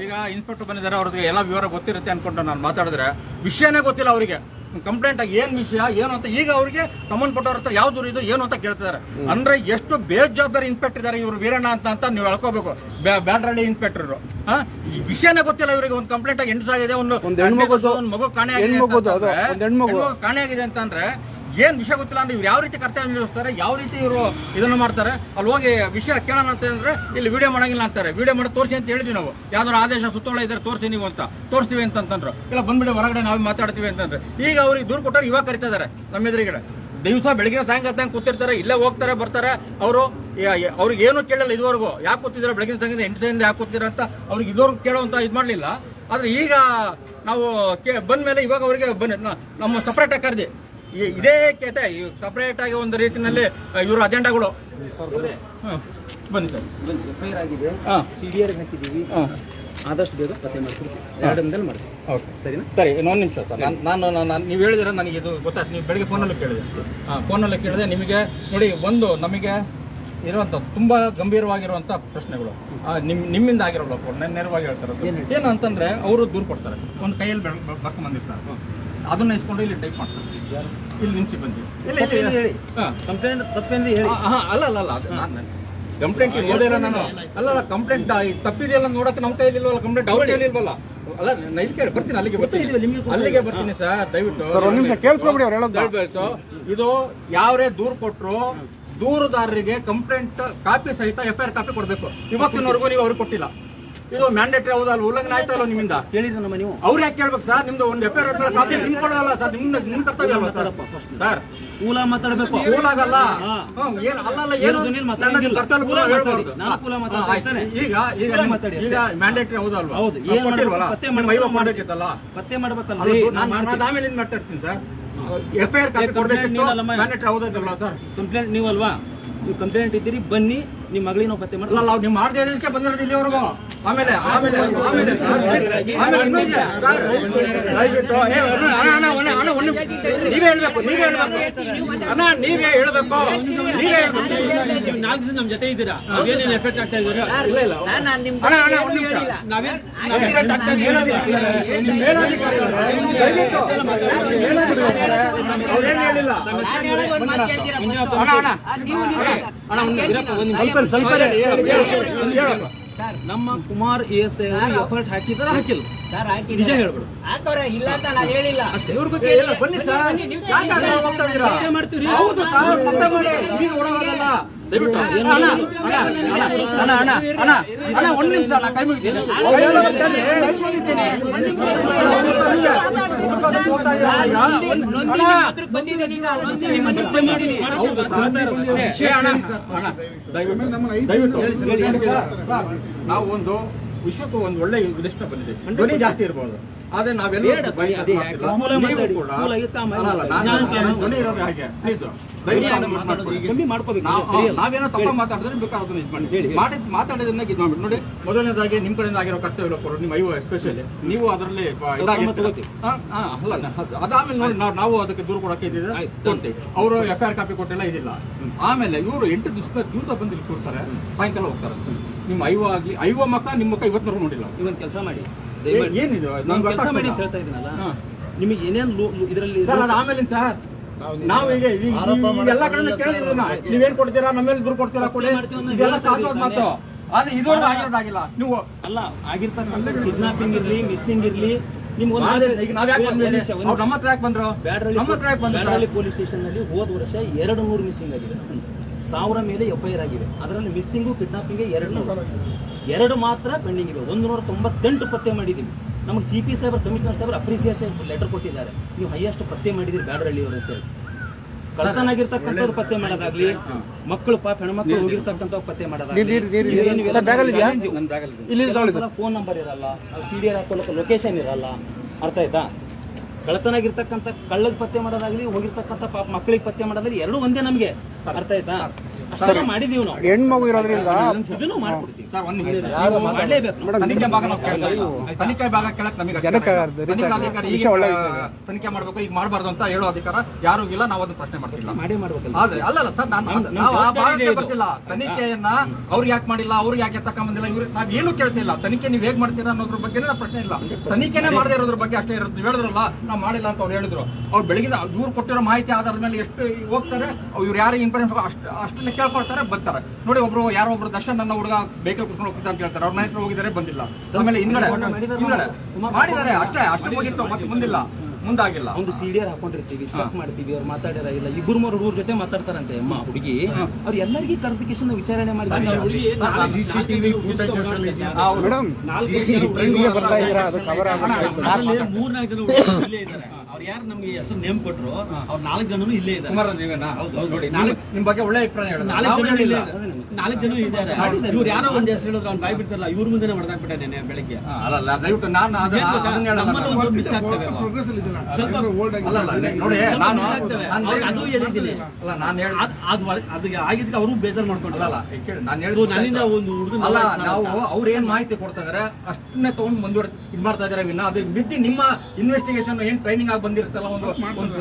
ಈಗ ಇನ್ಸ್ಪೆಕ್ಟರ್ ಬಂದಿದ್ದಾರೆ, ಅವ್ರಿಗೆ ಎಲ್ಲ ವಿವರ ಗೊತ್ತಿರುತ್ತೆ ಅನ್ಕೊಂಡು ನಾನು ಮಾತಾಡಿದ್ರೆ ವಿಷಯನೇ ಗೊತ್ತಿಲ್ಲ ಅವರಿಗೆ. ಕಂಪ್ಲೇಂಟ್ ಆಗಿ ಏನ್ ವಿಷಯ ಏನು ಅಂತ ಈಗ ಅವರಿಗೆ ಸಂಬಂಧಪಟ್ಟವ್ರ ಹತ್ರ ಯಾವ ದೂರ ಇದು ಏನು ಅಂತ ಕೇಳ್ತಿದ್ದಾರೆ. ಅಂದ್ರೆ ಎಷ್ಟು ಬೇಜವಾಬ್ದಾರಿ ಇನ್ಸ್ಪೆಕ್ಟರ್ ಇದ್ದಾರೆ ಇವರು, ವೀರಣ್ಣ ಅಂತ ನೀವು ಹೇಳ್ಕೋಬೇಕು. ಬ್ಯಾಡ್ರಳ್ಳಿ ಇನ್ಸ್ಪೆಕ್ಟರ್ ಈ ವಿಷಯನೇ ಗೊತ್ತಿಲ್ಲ ಇವರಿಗೆ. ಒಂದು ಕಂಪ್ಲೇಂಟ್ ಆಗಿ ಹೆಣ್ಸಾಗಿದೆ, ಒಂದು ಮಗು ಕಾಣೆಯಾಗಿದೆ ಅಂತಂದ್ರೆ ಏನ್ ವಿಷಯ ಗೊತ್ತಿಲ್ಲ ಅಂದ್ರೆ ಇವ್ರು ಯಾವ ರೀತಿ ಕರ್ತವ್ಯ ನಿರ್ವಹಿಸ್ತಾರೆ, ಯಾವ ರೀತಿ ಇವರು ಇದನ್ನು ಮಾಡ್ತಾರೆ. ಅಲ್ಲಿ ಹೋಗಿ ವಿಷಯ ಕೇಳೋಣ ಅಂತ ಅಂದ್ರೆ ಇಲ್ಲಿ ವಿಡಿಯೋ ಮಾಡಂಗಿಲ್ಲ ಅಂತಾರೆ. ವಿಡಿಯೋ ಮಾಡಿ ತೋರಿಸಿ ಅಂತ ಹೇಳಿದ್ವಿ ನಾವು, ಯಾವ್ದಾದ್ರು ಆದೇಶ ಸುತ್ತೋಲೆ ಇದ್ರೆ ತೋರಿಸಿ ನೀವು ಅಂತ, ತೋರಿಸ್ತೀವಿ ಅಂತಂದ್ರು. ಇಲ್ಲ ಬಂದ್ಬಿಡಿ ಹೊರಗಡೆ ನಾವು ಮಾತಾಡ್ತೀವಿ ಅಂತಂದ್ರೆ ಈಗ ಅವ್ರಿಗೆ ದೂರ ಕೊಟ್ಟರೆ ಇವಾಗ ಕರಿತಾ ಇದಾರೆ ನಮ್ಮ ಎದುರುಗಡೆ. ದಿವಸ ಬೆಳಗಿನ ಸಾಯಂಕಾಲ ತನಕ ಕೂತಿರ್ತಾರೆ, ಇಲ್ಲೇ ಹೋಗ್ತಾರೆ ಬರ್ತಾರೆ. ಅವ್ರಿಗೆ ಏನು ಕೇಳಲ್ಲ ಇದುವರೆಗೂ. ಯಾಕೆ ಕೂತಿದ್ರೆ ಬೆಳಗಿನ ಸಾಯಂಕಾಲ 8 ಗಂಟೆಯಿಂದ ಯಾಕೆ ಕೂತಿದ್ರೆ ಅಂತ ಅವ್ರಿಗೆ ಇದುವರೆಗೂ ಕೇಳೋಂತ ಇದು ಮಾಡಲಿಲ್ಲ. ಆದ್ರೆ ಈಗ ನಾವು ಬಂದ ಮೇಲೆ ಇವಾಗ ಅವರಿಗೆ ನಮ್ಮ ಸಪರೇಟ್ ಆಗಿ ಕರೆದಿ ಇದೇ ಕೇತೆ ಸಪರೇಟ್ ಆಗಿ ಒಂದು ರೀತಿಯಲ್ಲಿ ಇವರು ಅಜೆಂಡಾಗಳು ಬನ್ನಿ ಸರ್. CDR ಹಾಕಿದ್ದೀವಿ, ಆದಷ್ಟು ಬೇಗ ಪತ್ತೆ ಮಾಡ್ಕೊಡ್ತೀವಿ, 2 ದಿನದಲ್ಲಿ ಮಾಡ್ತೀವಿ. ಓಕೆ ಸರಿನಾ? ಸರಿ, ಇನ್ನೊಂದು ನಿಮಿಷ ಸರ್. ನಾನು ನೀವು ಹೇಳಿದ್ರೆ ನನಗೆ ಇದು ಗೊತ್ತಾಯ್ತು. ನೀವು ಬೆಳಗ್ಗೆ ಫೋನಲ್ಲಿ ಕೇಳಿದೆ ನಿಮಗೆ ನೋಡಿ. ಒಂದು ನಮಗೆ ಇರುವಂತ ತುಂಬಾ ಗಂಭೀರವಾಗಿರುವಂತ ಪ್ರಶ್ನೆಗಳು ನಿಮ್ಮಿಂದ ಆಗಿರೋಲ್ಲ, ನೇರವಾಗಿ ಹೇಳ್ತಾರೆ. ಏನಂತಂದ್ರೆ ಅವರು ದೂರ ಕೊಡ್ತಾರೆ, ಒಂದು ಕೈಯಲ್ಲಿ ಬರ್ಕೊಂಡ್ ಬಂದಿರ್ತಾರೆ, ಅದನ್ನ ಇಸ್ಕೊಂಡು ಇಲ್ಲಿ ಟೈಪ್ ಮಾಡ್ತಾರೆ, ಇಲ್ಲಿ ನಿಂತು ಬಂದು ಕಂಪ್ಲೇಂಟ್ ತಪ್ಪೆಂದು ಹೇಳಿ. ಅಲ್ಲ ಕಂಪ್ಲೇಂಟ್ ಓದಿಲ್ಲ ನಾನು. ಅಲ್ಲ ಕಂಪ್ಲೇಂಟ್ ತಪ್ಪಿದೆಯಲ್ಲ ನೋಡಕ್ಕೆ ನಮ್ಮ ಕೈಯಲ್ಲಿ ಇಲ್ವಲ್ಲ, ಕಂಪ್ಲೇಂಟ್ ಅವ್ರ ಕೈಯಲ್ಲಿ ಇಲ್ವಲ್ಲ. ಅಲ್ಲ ಇಲ್ಲಿ ಕೇಳಿ ಬರ್ತೀನಿ, ಅಲ್ಲಿಗೆ ಬರ್ತೀನಿ ಸರ್. ದಯವಿಟ್ಟು ಕೇಳಿಸ್ಕೊಬಿಡಿ ಅವ್ರು ಹೇಳೋದು. ಇದು ಯಾವ್ರೇ ದೂರ ಕೊಟ್ರು ದೂರುದಾರರಿಗೆ ಕಂಪ್ಲೇಂಟ್ ಕಾಪಿ ಸಹಿತ FIR ಕಾಪಿ ಕೊಡ್ಬೇಕು. ಇವತ್ತಿನವರೆಗೂ ನೀವು ಅವ್ರಿಗೆ ಕೊಟ್ಟಿಲ್ಲ. ಇದು ಮ್ಯಾಂಡೇಟರಿ ಹೌದಲ್ಲ, ಉಲ್ಲಂಘನೆ ಆಯ್ತಲ್ಲ ನಿಮ್ಮಿಂದ. ಹೇಳಿದ್ರು ನಮ್ಮ ನೀವು ಅವ್ರು ಯಾಕೆ ಕೇಳ್ಬೇಕು ಸರ್? ನಿಮ್ದು ಒಂದು FIR ಕಾಪಿ ನಿಮ್ಗೆ ಕೊಡಲ್ಲ ಸರ್, ನಿಮ್ ಕರ್ತವ್ಯ ಅಲ್ಲ ಸರ್. ಕೂಲ ಮಾತಾಡಬೇಕು, ಕೂಲಾಗಲ್ಲ ಈಗ ಮ್ಯಾಂಡೇಟರಿ ಹೌದಲ್ವಾ? ಹೌದು, ಪತ್ತೆ ಮಾಡ್ಬೇಕಲ್ಲ. ಆಮೇಲೆ ಏನ್ ಮಾತಾಡ್ತೀನಿ ಸರ್. FIR ಕಾಪಿ ಕೊಡ್ಬೇಕಿತ್ತು, ಮ್ಯಾಂಡೇಟರಿ ಹೌದಲ್ಲ ಸರ್. ಕಂಪ್ಲೇಂಟ್ ನೀವಲ್ವಾ? ನೀವು ಕಂಪ್ಲೇಂಟ್ ಇದ್ದೀರಿ, ಬನ್ನಿ, ನಿಮ್ಮ ಮಗಳಿಗೆ ನಾವು ಪತ್ತೆ ಮಾಡಲ್ಲ. ನಾವು ನೀವು ಮಾಡದೇ ಇರೋದಕ್ಕೆ ಬಂದಿರೋದು ಇಲ್ಲಿವರೆಗೂ. ಆಮೇಲೆ ನೀವೇ ಹೇಳ್ಬೇಕು ಅಣ್ಣ, ನೀವೇ ಹೇಳ್ಬೇಕು. 4 ದಿನ ನಮ್ಮ ಜೊತೆ ಇದ್ದೀರಾ, ಏನೇನು ಎಫೆಕ್ಟ್ ಆಗ್ತಾ ಇದ್ದೀರಾ? ಇಲ್ಲ ಅಣ್ಣ ಒಂದು ನಿಮಿಷ, ಅವ್ರೇನು ಹೇಳಿಲ್ಲ. ಸ್ವಲ್ಪ ನಮ್ಮ ಕುಮಾರ್ ASI ಎಫರ್ಟ್ ಹಾಕಿದ್ರೆ ಹಾಕಿಲ್ಲ ಸರ್, ನಿಜ ಹೇಳ್ಬಿಡು. ಇಲ್ಲ ಅಂತ ನಾನು ಹೇಳಿಲ್ಲ ಅಷ್ಟೇ. ಬನ್ನಿ ಸರ್, ಮಾಡ್ತೀವಿ. ಹೌದು ಸರ್, ಪತ್ತೆ ಮಾಡಿ. ಈಗ ಓಡೋದಲ್ಲ ದಯವಿಟ್ಟು. ಅಣ್ಣ ಒಂದು ನಿಮಿಷ, ನಾ ಕೈ ಮುಗಿತೀನಿ. ನಾವು ಒಂದು ವಿಷಯಕ್ಕೂ ಒಂದು ಒಳ್ಳೆ ಉದ್ದೇಶ ಬಂದಿದೆ. ಧ್ವನಿ ಜಾಸ್ತಿ ಇರಬಹುದು, ಆದ್ರೆ ನಾವೆಲ್ಲ ನಾವೇನೋ ತಪ್ಪ ಮಾತಾಡಿದ್ರೆ ಬೇಕಾದ್ರೆ ಮಾತಾಡೋದನ್ನ ಇದು ಮಾಡ್ಬಿಟ್ಟು ನೋಡಿ. ಮೊದಲನೇದಾಗಿ ನಿಮ್ ಕಡೆಯಿಂದ ಆಗಿರೋ ಕರ್ತವ್ಯ ಕೊಡೋರು, ನಿಮ್ಮ ಐವ ಎಸ್ಪೆಷಲಿ ನೀವು ಅದರಲ್ಲಿ ಅದಾದ್ಮೇಲೆ ನೋಡಿ ನಾವು ಅದಕ್ಕೆ ದೂರ ಕೊಡಕ್ಕೆ ಇದ್ದಿದೆ. ಅವರು FIR ಕಾಪಿ ಕೊಟ್ಟಿಲ್ಲ, ಇದಿಲ್ಲ. ಆಮೇಲೆ ಇವರು 8 ದಿವಸ ಬಂದು ಇಲ್ಲಿ ಕೂರ್ತಾರೆ, ಸಾಯಂಕಾಲ ಹೋಗ್ತಾರೆ. ನಿಮ್ಮ ಐವ ಮಕ್ಕ ನಿಮ್ಮ ಮಕ್ಕ ಇವತ್ತು ನೋಡಿಲ್ಲ. ಇವನ್ ಕೆಲಸ ಮಾಡಿ, ಏನಿದು ಕೆಲಸ ಮಾಡಿ ಅಂತ ಹೇಳ್ತಾ ಇದ್ದೀನಲ್ಲ. ನಿಮಗೆ ಏನೇನು ಇದರಲ್ಲಿ ಆಮೇಲೆ ಸರ್ ನಾವು ಈಗ ಎಲ್ಲ ಕಡೆ ಕೇಳಿದ್ರು, ನೀವೇನ್ ಕೊಡ್ತೀರಾ, ನಮ್ಮ ಮೇಲೆ ದೂರ ಕೊಡ್ತೀರಾ, ಕೊಡಿ, ಇದೆಲ್ಲ ಸಾಧುವಾದ ಮಾತು. ಆದ್ರೆ ಇದುವರೆಗೂ ಆಗಿರೋದಾಗಿಲ್ಲ. ನೀವು ಅಲ್ಲ ಆಗಿರ್ತಕ್ಕಂಥ ಕಿಡ್ನಾಪಿಂಗ್ ಇರ್ಲಿ ಮಿಸ್ಸಿಂಗ್ ಇರ್ಲಿ ನಿಮ್ಗೆ ಈಗ ನಾವ್ ಯಾಕೆ ಬಂದ್ವಿ? ಅವ್ರು ನಮ್ಮ ಹತ್ರ ಯಾಕೆ ಬಂದ್ರು? ನಮ್ಮ ಹತ್ರ ಯಾಕೆ ಬಂದ್ರು? ಬ್ಯಾಡರಳ್ಳಿ ಪೊಲೀಸ್ ಸ್ಟೇಷನ್ ನಲ್ಲಿ ಹೋದ ವರ್ಷ 200 ಮಿಸ್ಸಿಂಗ್ ಆಗಿದೆ. 1000 ಮೇಲೆ FIR ಆಗಿದೆ. ಅದರಲ್ಲಿ ಮಿಸ್ಸಿಂಗು ಕಿಡ್ನಾಪಿಂಗ್ ಎರಡು ಮಾತ್ರ ಪೆಂಡಿಂಗ್ ಇವೆ. 198 ಪತ್ತೆ ಮಾಡಿದೀವಿ. ನಮಗೆ CP Saheb commissioner Saheb appreciation letter ಕೊಟ್ಟಿದ್ದಾರೆ. ನೀವು ಹೈಯೆಸ್ಟ್ ಪತ್ತೆ ಮಾಡಿದಿರಿ ಬ್ಯಾಡರಳ್ಳಿ ಅವರು ಅಂತೇಳಿ. ಕಳ್ತನ ಆಗಿರ್ತಕ್ಕಂಥವ್ರು ಪತ್ತೆ ಮಾಡೋದಾಗ್ಲಿ, ಮಕ್ಕಳು ಹೆಣ್ಮಕ್ಳು ಹೋಗಿರ್ತಕ್ಕಂಥ ಪತ್ತೆ ಮಾಡೋದಾಗ್ಲಿ, ಫೋನ್ ನಂಬರ್ ಇರಲ್ಲ, CDR ಹಾಕೊಳ್ಳೋಕೆ ಲೊಕೇಶನ್ ಇರಲ್ಲ. ಅರ್ಥ ಆಯ್ತಾ? ಕಳ್ತನ ಆಗಿರ್ತಕ್ಕಂಥ ಕಳ್ಳಗ್ ಪತ್ತೆ ಮಾಡೋದಾಗ್ಲಿ, ಹೋಗಿರ್ತಕ್ಕಂಥ ಮಕ್ಕಳಿಗೆ ಪತ್ತೆ ಮಾಡೋದಾಗ್ಲಿ ಎರಡೂ ಒಂದೇ ನಮಗೆ. ಅರ್ಥ ಆಯ್ತಾ? ಅಷ್ಟೇ ಮಾಡಿದೀವಿ ನಾವು. ಹೆಣ್ಮಗು ಇರೋದ್ರಿಂದ ಇದನ್ನು ಮಾಡ್ಕೊಡ್ತೀವಿ ಸರ್. ಒಂದು ಮಾಡ್ಲೇಬೇಕು. ತನಿಖೆ ಭಾಗ ನಾವು ಕೇಳ್ತಾ ಇದ್ದೀವಿ. ತನಿಖೆ ಭಾಗ ಕೇಳಕ್ ನಮಗೆ ತನಿಖೆ ಮಾಡ್ಬೇಕು, ಈಗ ಮಾಡಬಾರ್ದು ಅಂತ ಹೇಳೋ ಅಧಿಕಾರ ಯಾರು ಇಲ್ಲ. ನಾವು ಅದನ್ನ ಪ್ರಶ್ನೆ ಮಾಡ್ತಿಲ್ಲ. ಮಾಡೇ ಮಾಡ್ಬೇಕಲ್ಲ. ಆದ್ರೆ ಅಲ್ಲಲ್ಲ ಸರ್, ನಾವು ಆ ಭಾಗಕ್ಕೆ ಬರ್ತಿಲ್ಲ. ತನಿಖೆಯನ್ನ ಅವ್ರಿಗೆ ಯಾಕೆ ಮಾಡಿಲ್ಲ, ಅವ್ರಿಗೆ ಯಾಕೆ ತಕೊಂಬಂದಿಲ್ಲ, ಇವ್ರಿಗೆ ನಾವ್ ಏನು ಕೇಳ್ತಿಲ್ಲ. ತನಿಖೆ ನೀವ್ ಹೇಗ್ ಮಾಡ್ತೀರಾ ಅನ್ನೋದ್ರ ಬಗ್ಗೆ ನಾವು ಪ್ರಶ್ನೆ ಇಲ್ಲ. ತನಿಖೆನೇ ಮಾಡದೇ ಇರೋದ್ರ ಬಗ್ಗೆ ಅಷ್ಟೇ ಇರುತ್ತೆ. ಹೇಳಿದ್ರಲ್ಲ ನಾವು ಮಾಡಿಲ್ಲ ಅಂತ ಅವ್ರು ಹೇಳಿದ್ರು. ಅವ್ರು ಬೆಳಗ್ಗೆ ಇವ್ರು ಕೊಟ್ಟಿರೋ ಮಾಹಿತಿ ಆಧಾರದ ಮೇಲೆ ಎಷ್ಟು ಹೋಗ್ತಾರೆ, ಇವ್ರು ಯಾರು ಇನ್ಫಾರ್ಮೇಶನ್ ಅಷ್ಟನ್ನ ಕೇಳ್ಕೊಳ್ತಾರೆ, ಬರ್ತಾರೆ. ನೋಡಿ, ಯಾರೋ ಒಬ್ರು ದರ್ಶನ್ ನನ್ನ ಹುಡುಗ ಬೇಕಾಗಿ ಕುತ್ಕೊಂಡು ಹೋಗ್ತಾ ಅಂತ ಹೇಳ್ತಾರೆ. ಅವ್ರ ಮನೆ ಹೋಗಿದ್ದಾರೆ, ಬಂದಿಲ್ಲ. ಆಮೇಲೆ ಹಿಂದ್ಗಡೆ ಮಾಡಿದ್ದಾರೆ ಅಷ್ಟೇ ಮುಗಿತ್ತು, ಮತ್ತೆ ಮುಂದಿಲ್ಲ, ಮುಂದಾಗಿಲ್ಲ. ಒಂದು CDR ಹಾಕೊಂಡಿರ್ತೀವಿ, ಚೆಕ್ ಮಾಡ್ತೀವಿ, ಅವ್ರು ಮಾತಾಡ್ಯಾರ ಇಲ್ಲ. ಇಬ್ಬರು ಮೂರು ಹುಡುಗರ ಜೊತೆ ಮಾತಾಡ್ತಾರಂತೆ ಅಮ್ಮ ಹುಡುಗಿ. ಅವ್ರು ಎಲ್ಲರಿಗೂ ಕರೆದಿಕೇಶನ್ ವಿಚಾರಣೆ ಮಾಡಿದ್ದಾರೆ. ಮೇಡಮ್ ಮೂರ್ನಾಲ್ಕು ಜನ ಹುಡುಗರು ಇಲ್ಲೇ ಇದ್ದಾರೆ. ಅವ್ರು ಯಾರು ನಮ್ಗೆ ಹೆಸರು ನೇಮ್ ಕೊಟ್ರು, ಅವ್ರು 4 ಜನನು ಇಲ್ಲೇ ಇದ್ದಾರೆ. ನೋಡಿ, ನಿಮ್ ಬಗ್ಗೆ ಒಳ್ಳೆ ಅಭಿಪ್ರಾಯ ಹೇಳಿದ್ರು. 4 ಜನ ಇದ್ದಾರೆ. ಇವ್ರು ಯಾರೋ ಒಂದ್ ಹೆಸರು ಹೇಳಿದ್ರು, ಅವ್ನು ಬಾಯ್ ಬಿಡ್ತಾರಲ್ಲ, ಇವ್ರ ಮುಂದೆ ಹೊಡೆದಾಕ್ಬಿಟ್ಟೆ ನೆನೆ ಬೆಳಿಗ್ಗೆ. ಅಲ್ಲ, ದಯವಿಟ್ಟು ನಾನು ನಮ್ಮಲ್ಲಿ ಮಿಸ್ ಆಗ್ತವೆ ಸ್ವಲ್ಪ. ನೋಡಿ, ನಾನು ಅದು ಹೇಳಿದ್ದೀನಿ. ಅದು ಆಗಿದ್ದಕ್ಕೆ ಅವರು ಬೇಜಾರು ಮಾಡ್ಕೊಂಡ್ರಲ್ಲ. ನನ್ನಿಂದ ಒಂದು ಹುಡುಗನ ಅಲ್ಲ, ನಾವು ಅವ್ರು ಏನ್ ಮಾಹಿತಿ ಕೊಡ್ತಾ ಇದಾರೆ ಅಷ್ಟನ್ನೇ ತಗೊಂಡು ಇದ್ ಮಾಡ್ತಾ ಇದಾರೆ. ವಿನ್ನ ಅದು ಬಿದ್ದು ನಿಮ್ಮ ಇನ್ವೆಸ್ಟಿಗೇಷನ್ ಏನ್ ಟ್ರೈನಿಂಗ್ ಆಗಿ ಬಂದಿರುತ್ತಲ್ಲ, ಒಂದು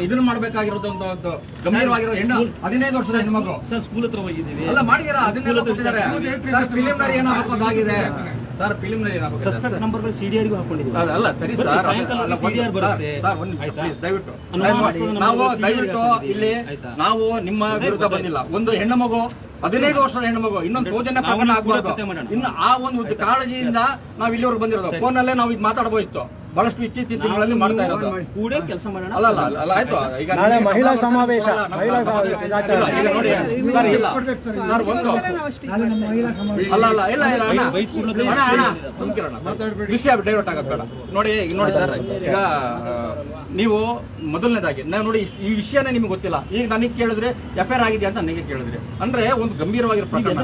ಇದನ್ನ ಮಾಡ್ಬೇಕಾಗಿರೋದು ಒಂದು ಗಂಭೀರವಾಗಿರೋ 15 ವರ್ಷದ ಹೆಣ್ಮಗು ಸರ್ ಸ್ಕೂಲ್ ಹತ್ರ ಹೋಗಿದ್ದೀವಿ. ಅಲ್ಲ ಮಾಡಿದಾರ, ಅದನ್ನೆಲ್ಲ ಕೊಟ್ಟಿದ್ದಾರೆ. ಸರ್ ಪ್ರಿಲಿಮಿನರಿ ಏನಾಗೋದಾಗಿದೆ ಸರ್, ಪ್ರಿಲಿಮಿನರಿ ಏನಾಗುತ್ತೆ? ಸಸ್ಪೆಕ್ಟ್ ನಂಬರ್ಗಳು CDRಗೂ ಹಾಕೊಂಡಿದ್ದೀವಿ. ಅಲ್ಲ ಸರಿ ಸರ್, ಸಾಯಂಕಾಲ CDR ಬರುತ್ತೆ. ದಯವಿಟ್ಟು ಇಲ್ಲಿ ನಾವು ನಿಮ್ಮ ವಿರುದ್ಧ ಬಂದಿಲ್ಲ. ಒಂದು ಹೆಣ್ಣು ಮಗು, 15 ವರ್ಷದ ಹೆಣ್ಣು ಮಗು, ಇನ್ನೊಂದು ಸೌಜನ್ಯ ಪ್ರಕರಣ ಆಗ್ಬಾರ್ದು. ಇನ್ನು ಆ ಒಂದು ಕಾಳಜಿಯಿಂದ ನಾವು ಇಲ್ಲಿವರೆಗೂ ಬಂದಿರೋದು. ಫೋನಲ್ಲೇ ನಾವು ಇದು ಮಾತಾಡಬಹುದಿತ್ತು. ಬಹಳಷ್ಟು ಇತ್ತೀಚಿನ ತಿಂಗಳಲ್ಲಿ ಮಾಡ್ತಾ ಇರೋದು ಕೂಡ ಕೆಲಸ ಮಾಡೋಣ. ಅಲ್ಲ ಆಯ್ತು. ಈಗ ನಾಳೆ ಮಹಿಳಾ ಸಮಾವೇಶ, ಮಹಿಳಾ ವಿಷಯ ಡೈವರ್ಟ್ ಆಗೋದು ಬೇಡ. ನೋಡಿ ಸರ್, ಈಗ ನೀವು ಮೊದಲನೇದಾಗಿ ನೋಡಿ, ಈ ವಿಷಯನೇ ನಿಮ್ಗೆ ಗೊತ್ತಿಲ್ಲ. ಈಗ ನನಗೆ ಕೇಳಿದ್ರೆ FIR ಆಗಿದೆ ಅಂತ ನನಗೆ ಕೇಳಿದ್ರಿ ಅಂದ್ರೆ ಒಂದು ಗಂಭೀರವಾಗಿರೋ ಪ್ರಕರಣ.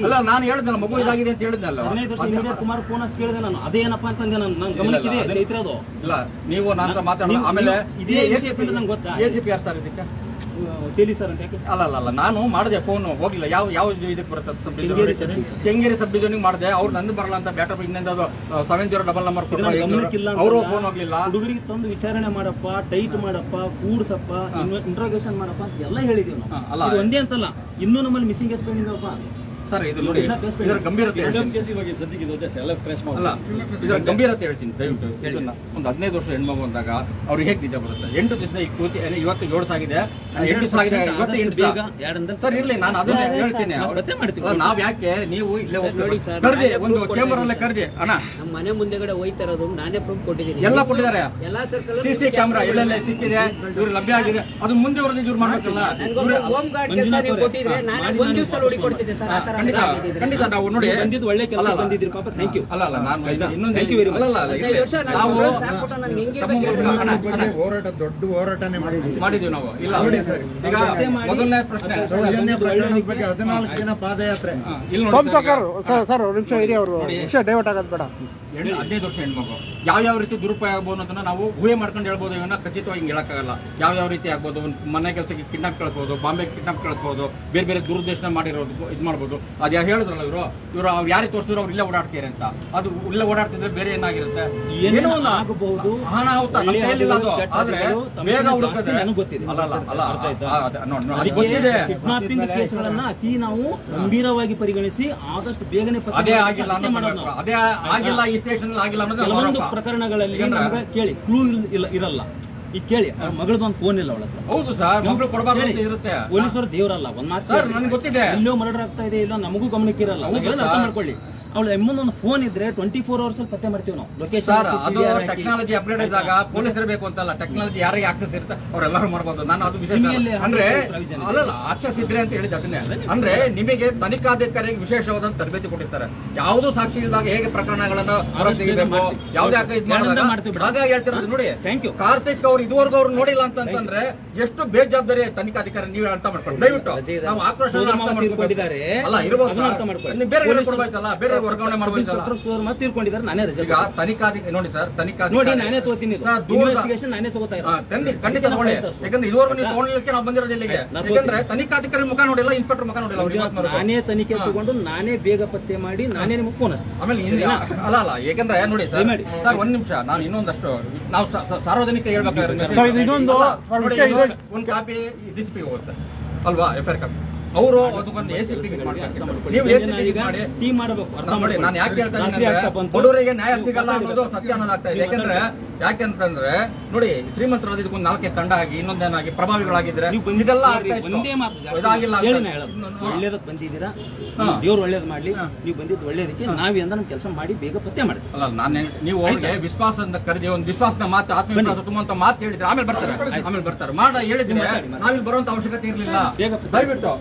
ಅಲ್ಲ, ನಾನು ಹೇಳಿದ್ನಲ್ಲ ಮಗು ಇದಾಗಿದೆ ಅಂತ ಹೇಳಿದ್ನಲ್ಲ. 15 ವರ್ಷ ಕುಮಾರ್ ಫೋನ್ ಕೇಳಿದೆ ನಾನು. ಅದೇನಪ್ಪ ಅಂತಂದೆ ನನ್ನ ಗಮನಕ್ಕಿದೆ ಚೈತ್ರದು. ಇಲ್ಲ, ನೀವು ನನ್ನ ಮಾತಾಡೋಣ. ಆಮೇಲೆ ಇದೇ ACP ನಂಗೆ ಗೊತ್ತಾ? ACP ಯಾರು ಸರ್ ಇದಕ್ಕೆ? ತೇಲಿ ಸರ್ ಅಂತ ಯಾಕೆ? ಅಲ್ಲ, ನಾನು ಮಾಡಿದೆ ಫೋನ್ ಹೋಗಿಲ್ಲ. ಯಾವ ಇದಕ್ಕೆ ಬರುತ್ತೆ? ಕೆಂಗೇರಿ ಸಬ್ ಡಿವಿಷನ್ ಮಾಡಿದೆ. ಅವ್ರು ನಂದು ಬರಲ್ಲ ಅಂತ ಬ್ಯಾಟರ್ ಇನ್ನೊಂದು 7000 ನಂಬರ್ ಗಮನಕ್ಕಿಲ್ಲ. ಅವರು ಫೋನ್ ಹೋಗ್ಲಿಲ್ಲ. ಹುಡುಗರಿಗೆ ತಂದು ವಿಚಾರಣೆ ಮಾಡಪ್ಪ, ಟೈಟ್ ಮಾಡಪ್ಪ, ಕೂಡ್ಸಪ್ಪ, ಇಂಟ್ರೋಗೇಷನ್ ಮಾಡಪ್ಪ ಅಂತ ಎಲ್ಲ ಹೇಳಿದೀವಿ ನಾವು. ಅಲ್ಲ, ಒಂದೇ ಅಂತಲ್ಲ, ಇನ್ನೂ ನಮ್ಮಲ್ಲಿ ಮಿಸ್ಸಿಂಗ್ ಕೇಸ್ ಪೆಂಡಿಂಗ್ ಸರ್. ಇದು ನೋಡಿ, ಇದರ ಗಂಭೀರತೆ ಇದರ ಗಂಭೀರತೆ ಹೇಳ್ತೀನಿ ದಯವಿಟ್ಟು. ಇದನ್ನ ಒಂದು 15 ವರ್ಷ ಹೆಣ್ಮಗು ಅಂದಾಗ ಅವ್ರಿಗೆ ಹೇಗೆ ನಿಜ ಬರುತ್ತೆ? 8 ದಿವಸ ಇವತ್ತು 7 ಸಾಗಿದೆ, 8 ದಿವಸ ಆಗಿದೆ, ಇವತ್ತು 8 ಸರ್. ಇರ್ಲಿ, ನಾನು ಅದನ್ನ ಹೇಳ್ತೀನಿ. ನಾವ್ ಯಾಕೆ ನೀವು ಇಲ್ಲೇ ಕರ್ದಿ ಒಂದು ಚೇಂಬರ್ ಅಲ್ಲೇ ಕರ್ದಿ ಅಣ್ಣ, ನಮ್ಮ ಮನೆ ಮುಂದೆಗಡೆ ಹೋಯ್ತಾ ಇರೋದು ನಾನೇ ಪ್ರೂಫ್ ಕೊಟ್ಟಿದ್ದೀನಿ. ಎಲ್ಲ ಕೊಟ್ಟಿದ್ದಾರೆ. ಎಲ್ಲಾ ಸರ್ಕಲ್ CC ಕ್ಯಾಮ್ರಾ ಎಲ್ಲೆಲ್ಲ ಸಿಕ್ಕಿದೆ, ಇವ್ರು ಲಭ್ಯ ಆಗಿದೆ. ಅದು ಮುಂದೆ ಹೊರದು ಇವ್ರು ಮಾಡ್ಬೇಕಲ್ಲ. ಹೋಮ್ ಗಾರ್ಡ್ ಕೆಲಸ ನೀವು ಕೊಟ್ಟಿದ್ರೆ ನಾನು ಒಂದು ದಿವಸ ಹುಡುಕಿ ಕೊಡ್ತಿದ್ದೆ ಸರ್. ಖಂಡಿತ ನಾವು ನೋಡಿ ಬಂದಿದ್ದು ಒಳ್ಳೆ ಕೆಲಸ ಬಂದಿದ್ರಿ ಪಾಪ. Thank you. ಅಲ್ಲ, ನಾನು ಇನ್ನೊಂದು ಥ್ಯಾಂಕ್ ಯು ವೆರಿ ಮಚ್. ನಾವು ಹೋರಾಟ ದೊಡ್ಡ ಹೋರಾಟನೇ ಮಾಡಿದೀವಿ ನಾವು. ಇಲ್ಲ ಈಗ ಮೊದಲನೇ ಪ್ರಶ್ನೆ 14 ದಿನ ಪಾದಯಾತ್ರೆ. ಸರ್ ಒಂದು ನಿಮಿಷ ಇರಿ, ಅವರು ವಿಷಯ ಡೈವರ್ಟ್ ಆಗೋದು ಬೇಡ. 15 ವರ್ಷ ಹೆಣ್ಮಗು ಯಾವ ರೀತಿ ದುರುಪಯೋಗ ಆಗ್ಬೋದು ಅನ್ನೋದನ್ನ ನಾವು ಊಹೆ ಮಾಡ್ಕೊಂಡು ಹೇಳ್ಬೋದು. ಇವನ್ನ ಖಚಿತವಾಗಿ ಹಿಂಗೆ ಹೇಳಕ್ಕಾಗಲ್ಲ. ಯಾವ ರೀತಿ ಆಗ್ಬೋದು. ಮನೆ ಕೆಲಸಕ್ಕೆ ಕಿಡ್ನಾಪ್ ಕಳಿಸ್ಬೋದು, ಬಾಂಬೆ ಕಿಡ್ನಾಪ್ ಕಳಿಸ್ಬೋದು, ಬೇರೆ ದುರುದ್ದೇಶ ಮಾಡಿರೋದು ಇದು ಮಾಡ್ಬೋದು. ಅದು ಯಾರು ಹೇಳಿದ್ರಲ್ಲ ಇವರು ಅವ್ರು ಯಾರಿಗೆ ತೋರಿಸಿದ್ರು ಅವ್ರು ಇಲ್ಲೇ ಓಡಾಡ್ತೀರಿ ಅಂತ. ಅದು ಇಲ್ಲೇ ಓಡಾಡ್ತಿದ್ರೆ ಬೇರೆ ಏನಾಗಿರುತ್ತೆ? ಏನೋ ಒಂದು ಆಗಬಹುದು. ಅನಾಹುತ ನಮ್ಮ ಕೈಲಿಲ್ಲ ಅದು. ಆದ್ರೆ ಬೇಗ ಹುಡುಕಿದ್ರೆ ನನಗೆ ಗೊತ್ತಿದೆ. ಕಿಡ್ನಾಪಿಂಗ್ ಕೇಸ್ಗಳನ್ನ ಅತಿ ನಾವು ಗಂಭೀರವಾಗಿ ಪರಿಗಣಿಸಿ ಆದಷ್ಟು ಬೇಗನೆ ಅದೇ ಆಗಿಲ್ಲ ಈ ಸ್ಟೇಷನ್ ಆಗಿಲ್ಲ ಅನ್ನೋದು ಕೆಲವೊಂದು ಪ್ರಕರಣಗಳಲ್ಲಿ ನಮಗೆ ಕೇಳಿ ಕ್ಲೂ ಇರಲ್ಲ. ಈಗ ಕೇಳಿ ಅವ್ರ ಮಗಳದ್ದು ಒಂದು ಫೋನ್ ಇಲ್ಲ ಅವಳ ಹತ್ರ. ಹೌದು ಸರ್, ಮಗಳು ಕೊಡಬಾರ್ದು ಅಂತ ಹೇಳಿ. ಇರುತ್ತೆ. ಪೊಲೀಸರು ದೇವರಲ್ಲ, ಒಂದ್ ಮಾತು ಸರ್, ನನ್ಗೆ ಗೊತ್ತಿದೆ. ಎಲ್ಲೋ ಮರ್ಡರ್ ಆಗ್ತಾ ಇದೆ, ಇಲ್ಲ ನಮಗೂ ಗಮನಕ್ಕೆ ಇರಲ್ಲ. ಹೌದು ಅದೆಲ್ಲ ಸರ್. ಅರ್ಥ ಮಾಡ್ಕೊಳ್ಳಿ. ಅವಳ ಎಮ್ಮನ್ ಒಂದು ಫೋನ್ ಇದ್ರೆ 24 hours ಅಲ್ಲಿ ಪತ್ತೆ ಮಾಡ್ತೀವಿ ನಾವು. ಸರ್, ಅದು ಲೊಕೇಶನ್ ಟೆಕ್ನಾಲಜಿ ಅಪ್ಗ್ರೇಡ್ ಇದ್ದಾಗ ಪೊಲೀಸರು ಬೇಕು ಅಂತಲ್ಲ, ಟೆಕ್ನಾಲಜಿ ಯಾರಿಗೆ ಆಕ್ಸೆಸ್ ಇರುತ್ತೆ ಅವರೆಲ್ಲರೂ ಮಾಡ್ಬೋದು. ನಾನು ಅದು ವಿಶೇಷ ನಿಮಗೆ ಅಂದ್ರೆ ಪ್ರಯೋಜನ ಇದೆ. ಅಲ್ಲಲ್ಲ, ಆಕ್ಸೆಸ್ ಇದ್ರೆ ಅಂತ ಹೇಳಿದ ಅದನ್ನೇ. ಅಂದ್ರೆ ನಿಮಗೆ ತನಿಖಾಧಿಕಾರಿಗೆ ವಿಶೇಷವಾದ ತರಬೇತಿ ಕೊಟ್ಟಿರ್ತಾರೆ. ಯಾವುದೋ ಸಾಕ್ಷಿ ಇಲ್ಲದಾಗ ಹೇಗೆ ಪ್ರಕರಣಗಳನ್ನ ಹೊರಗೆ ತೆಗಿಬೇಕು, ಯಾವುದೇ ಇದು ಮಾಡ್ತೀವಿ. ಹಾಗಾಗಿ ಹೇಳ್ತಿರೋದು ನೋಡಿ. Thank you. ಕಾರ್ತಿಕ್ ಅವ್ರು ಇದುವರೆಗೂ ಅವ್ರು ನೋಡಿಲ್ಲ ಅಂತಂದ್ರೆ ಎಷ್ಟು ಬೇಜವಾಬ್ದಾರಿ ತನಿಖಾಧಿಕಾರಿ ನೀವು ಅರ್ಥ ಮಾಡ್ಕೊಂಡು ದಯವಿಟ್ಟು ನಾವು ಆಕ್ರೋಶ ತೀರ್ಕೊಂಡಿದ್ದಾರೆ. ಅಲ್ಲ ಇರ್ಬೋದು ಅದನ್ನ ಅರ್ಥ ಸರ್. ಮಾಡ್ಕೊಳ್ಳಿ. ನೀವು ಬೇರೆ ಕೊಡ್ಬೇಕಲ್ಲ, ಬೇರೆ ವರ್ಗಾವಣೆ ಮಾಡ್ಬೇಕಲ್ಲ. ಮತ್ತೆ ತೀರ್ಕೊಂಡಿದ್ದಾರೆ, ನಾನೇ ರಜೆ ಈಗ ತನಿಖಾಧಿಕಾರಿ ನೋಡಿ ಸರ್, ತನಿಖಾಧಿಕಾರಿ ನೋಡಿ ನಾನೇ ತಗೋತೀನಿ. ಸರ್, ದೂರದ- ಇನ್ವೆಸ್ಟಿಗೇಷನ್ ನಾನೇ ತಗೋತಾ ಇರೋದು. ಖಂಡಿತ ತಗೊಳ್ಳಿ. ಯಾಕಂದ್ರೆ ಇದುವರೆಗೂ ನೀವು ತಗೊಳ್ಳಿಕ್ಕೆ ನಾವು ಬಂದಿರೋದು ಇಲ್ಲಿಗೆ. ಯಾಕಂದ್ರೆ ತನಿಖಾಧಿಕಾರಿ ಮುಖ ನೋಡಿಲ್ಲ, ಇನ್ಸ್ಪೆಕ್ಟರ್ ಮುಖ ನೋಡಿಲ್ಲ ಅವ್ರಿಗೆ ಮಾತ್ರ. ನಾನೇ ತನಿಖೆ ತಗೊಂಡು ನಾನೇ ಬೇಗ ಪತ್ತೆ ಮಾಡಿ ನಾನೇ ನಿಮಗೆ ಫೋನ್ ಹಚ್ತೀನಿ. ಆಮೇಲೆ ಅಲ್ಲ ಯಾಕಂದ್ರೆ ನೋಡಿ ಸರ್, ಸರ್ ಒಂದ್ ನಿಮಿಷ, ನಾನು ಇನ್ನೊಂದಷ್ಟು ನಾವು ಸಾರ್ವಜನಿಕ ಸರ್, ಇದು ಇನ್ನೊಂದು ವಿಷಯ ಇದೆ. ಒಂದು ಕಾಪಿ ಡಿಸಿಪಿ ಹೋಗುತ್ತೆ ಅಲ್ವಾ, FIR ಕಾಪಿ. ಅವರು ಅದಕ್ಕೊಂದು ACP ನೀವು ACP ಮಾಡಿ ಟೀಮ್ ಮಾಡಬೇಕು. ಅರ್ಥ ನೋಡಿ, ಮಾಡಿ. ನಾನು ಯಾಕೆ ಹೇಳ್ತಾ ಇದ್ದೀನಿ ಅಂದ್ರೆ, ಬಡವರಿಗೆ ನ್ಯಾಯ ಸಿಗಲ್ಲ ಅನ್ನೋದು ಸತ್ಯ ಅನ್ನೋದಾಗ್ತಾ ಇದೆ. ಯಾಕೆಂತಂದ್ರೆ ನೋಡಿ, ಶ್ರೀಮಂತರಾದ ಇದಕ್ಕೊಂದು 4 ತಂಡ ಆಗಿ ಇನ್ನೊಂದೇನಾಗಿ ಪ್ರಭಾವಿಗಳಾಗಿದ್ರೆ ಇದೆಲ್ಲ ಆಗ್ತಾ ಇತ್ತು. ಒಂದೇ ಮಾತು ಇದಾಗಿಲ್ಲ ಅಂತ. ಹೇಳಿ ನಾ ಹೇಳೋದು. ಒಳ್ಳೇದಕ್ಕೆ ಬಂದಿದ್ದೀರಾ, ದೇವ್ರು ಒಳ್ಳೇದು ಮಾಡ್ಲಿ. ನೀವು ಬಂದಿದ್ದು ಒಳ್ಳೇದಕ್ಕೆ, ನಾವೇ ಅಂತ ನಮ್ಮ ಕೆಲಸ ಮಾಡಿ ಬೇಗ ಪತ್ತೆ ಮಾಡ್ತೀವಿ. ಅಲ್ಲ, ನಾನು ನೀವು ಅವ್ರಿಗೆ ವಿಶ್ವಾಸದಿಂದ ಕರೆದಿ ಒಂದು ವಿಶ್ವಾಸದ ಮಾತು, ಆತ್ಮವಿಶ್ವಾಸ ತುಂಬುವಂತ ಮಾತು ಹೇಳಿದ್ರೆ ಆಮೇಲೆ ಬರ್ತಾರೆ ಮಾಡ ಹೇಳಿದ್ರೆ ನಾವಿಲ್ಲಿ ಬರುವಂತ ಅವಶ್ಯಕತೆ ಇರಲಿಲ್ಲ. ದಯವಿಟ್ಟು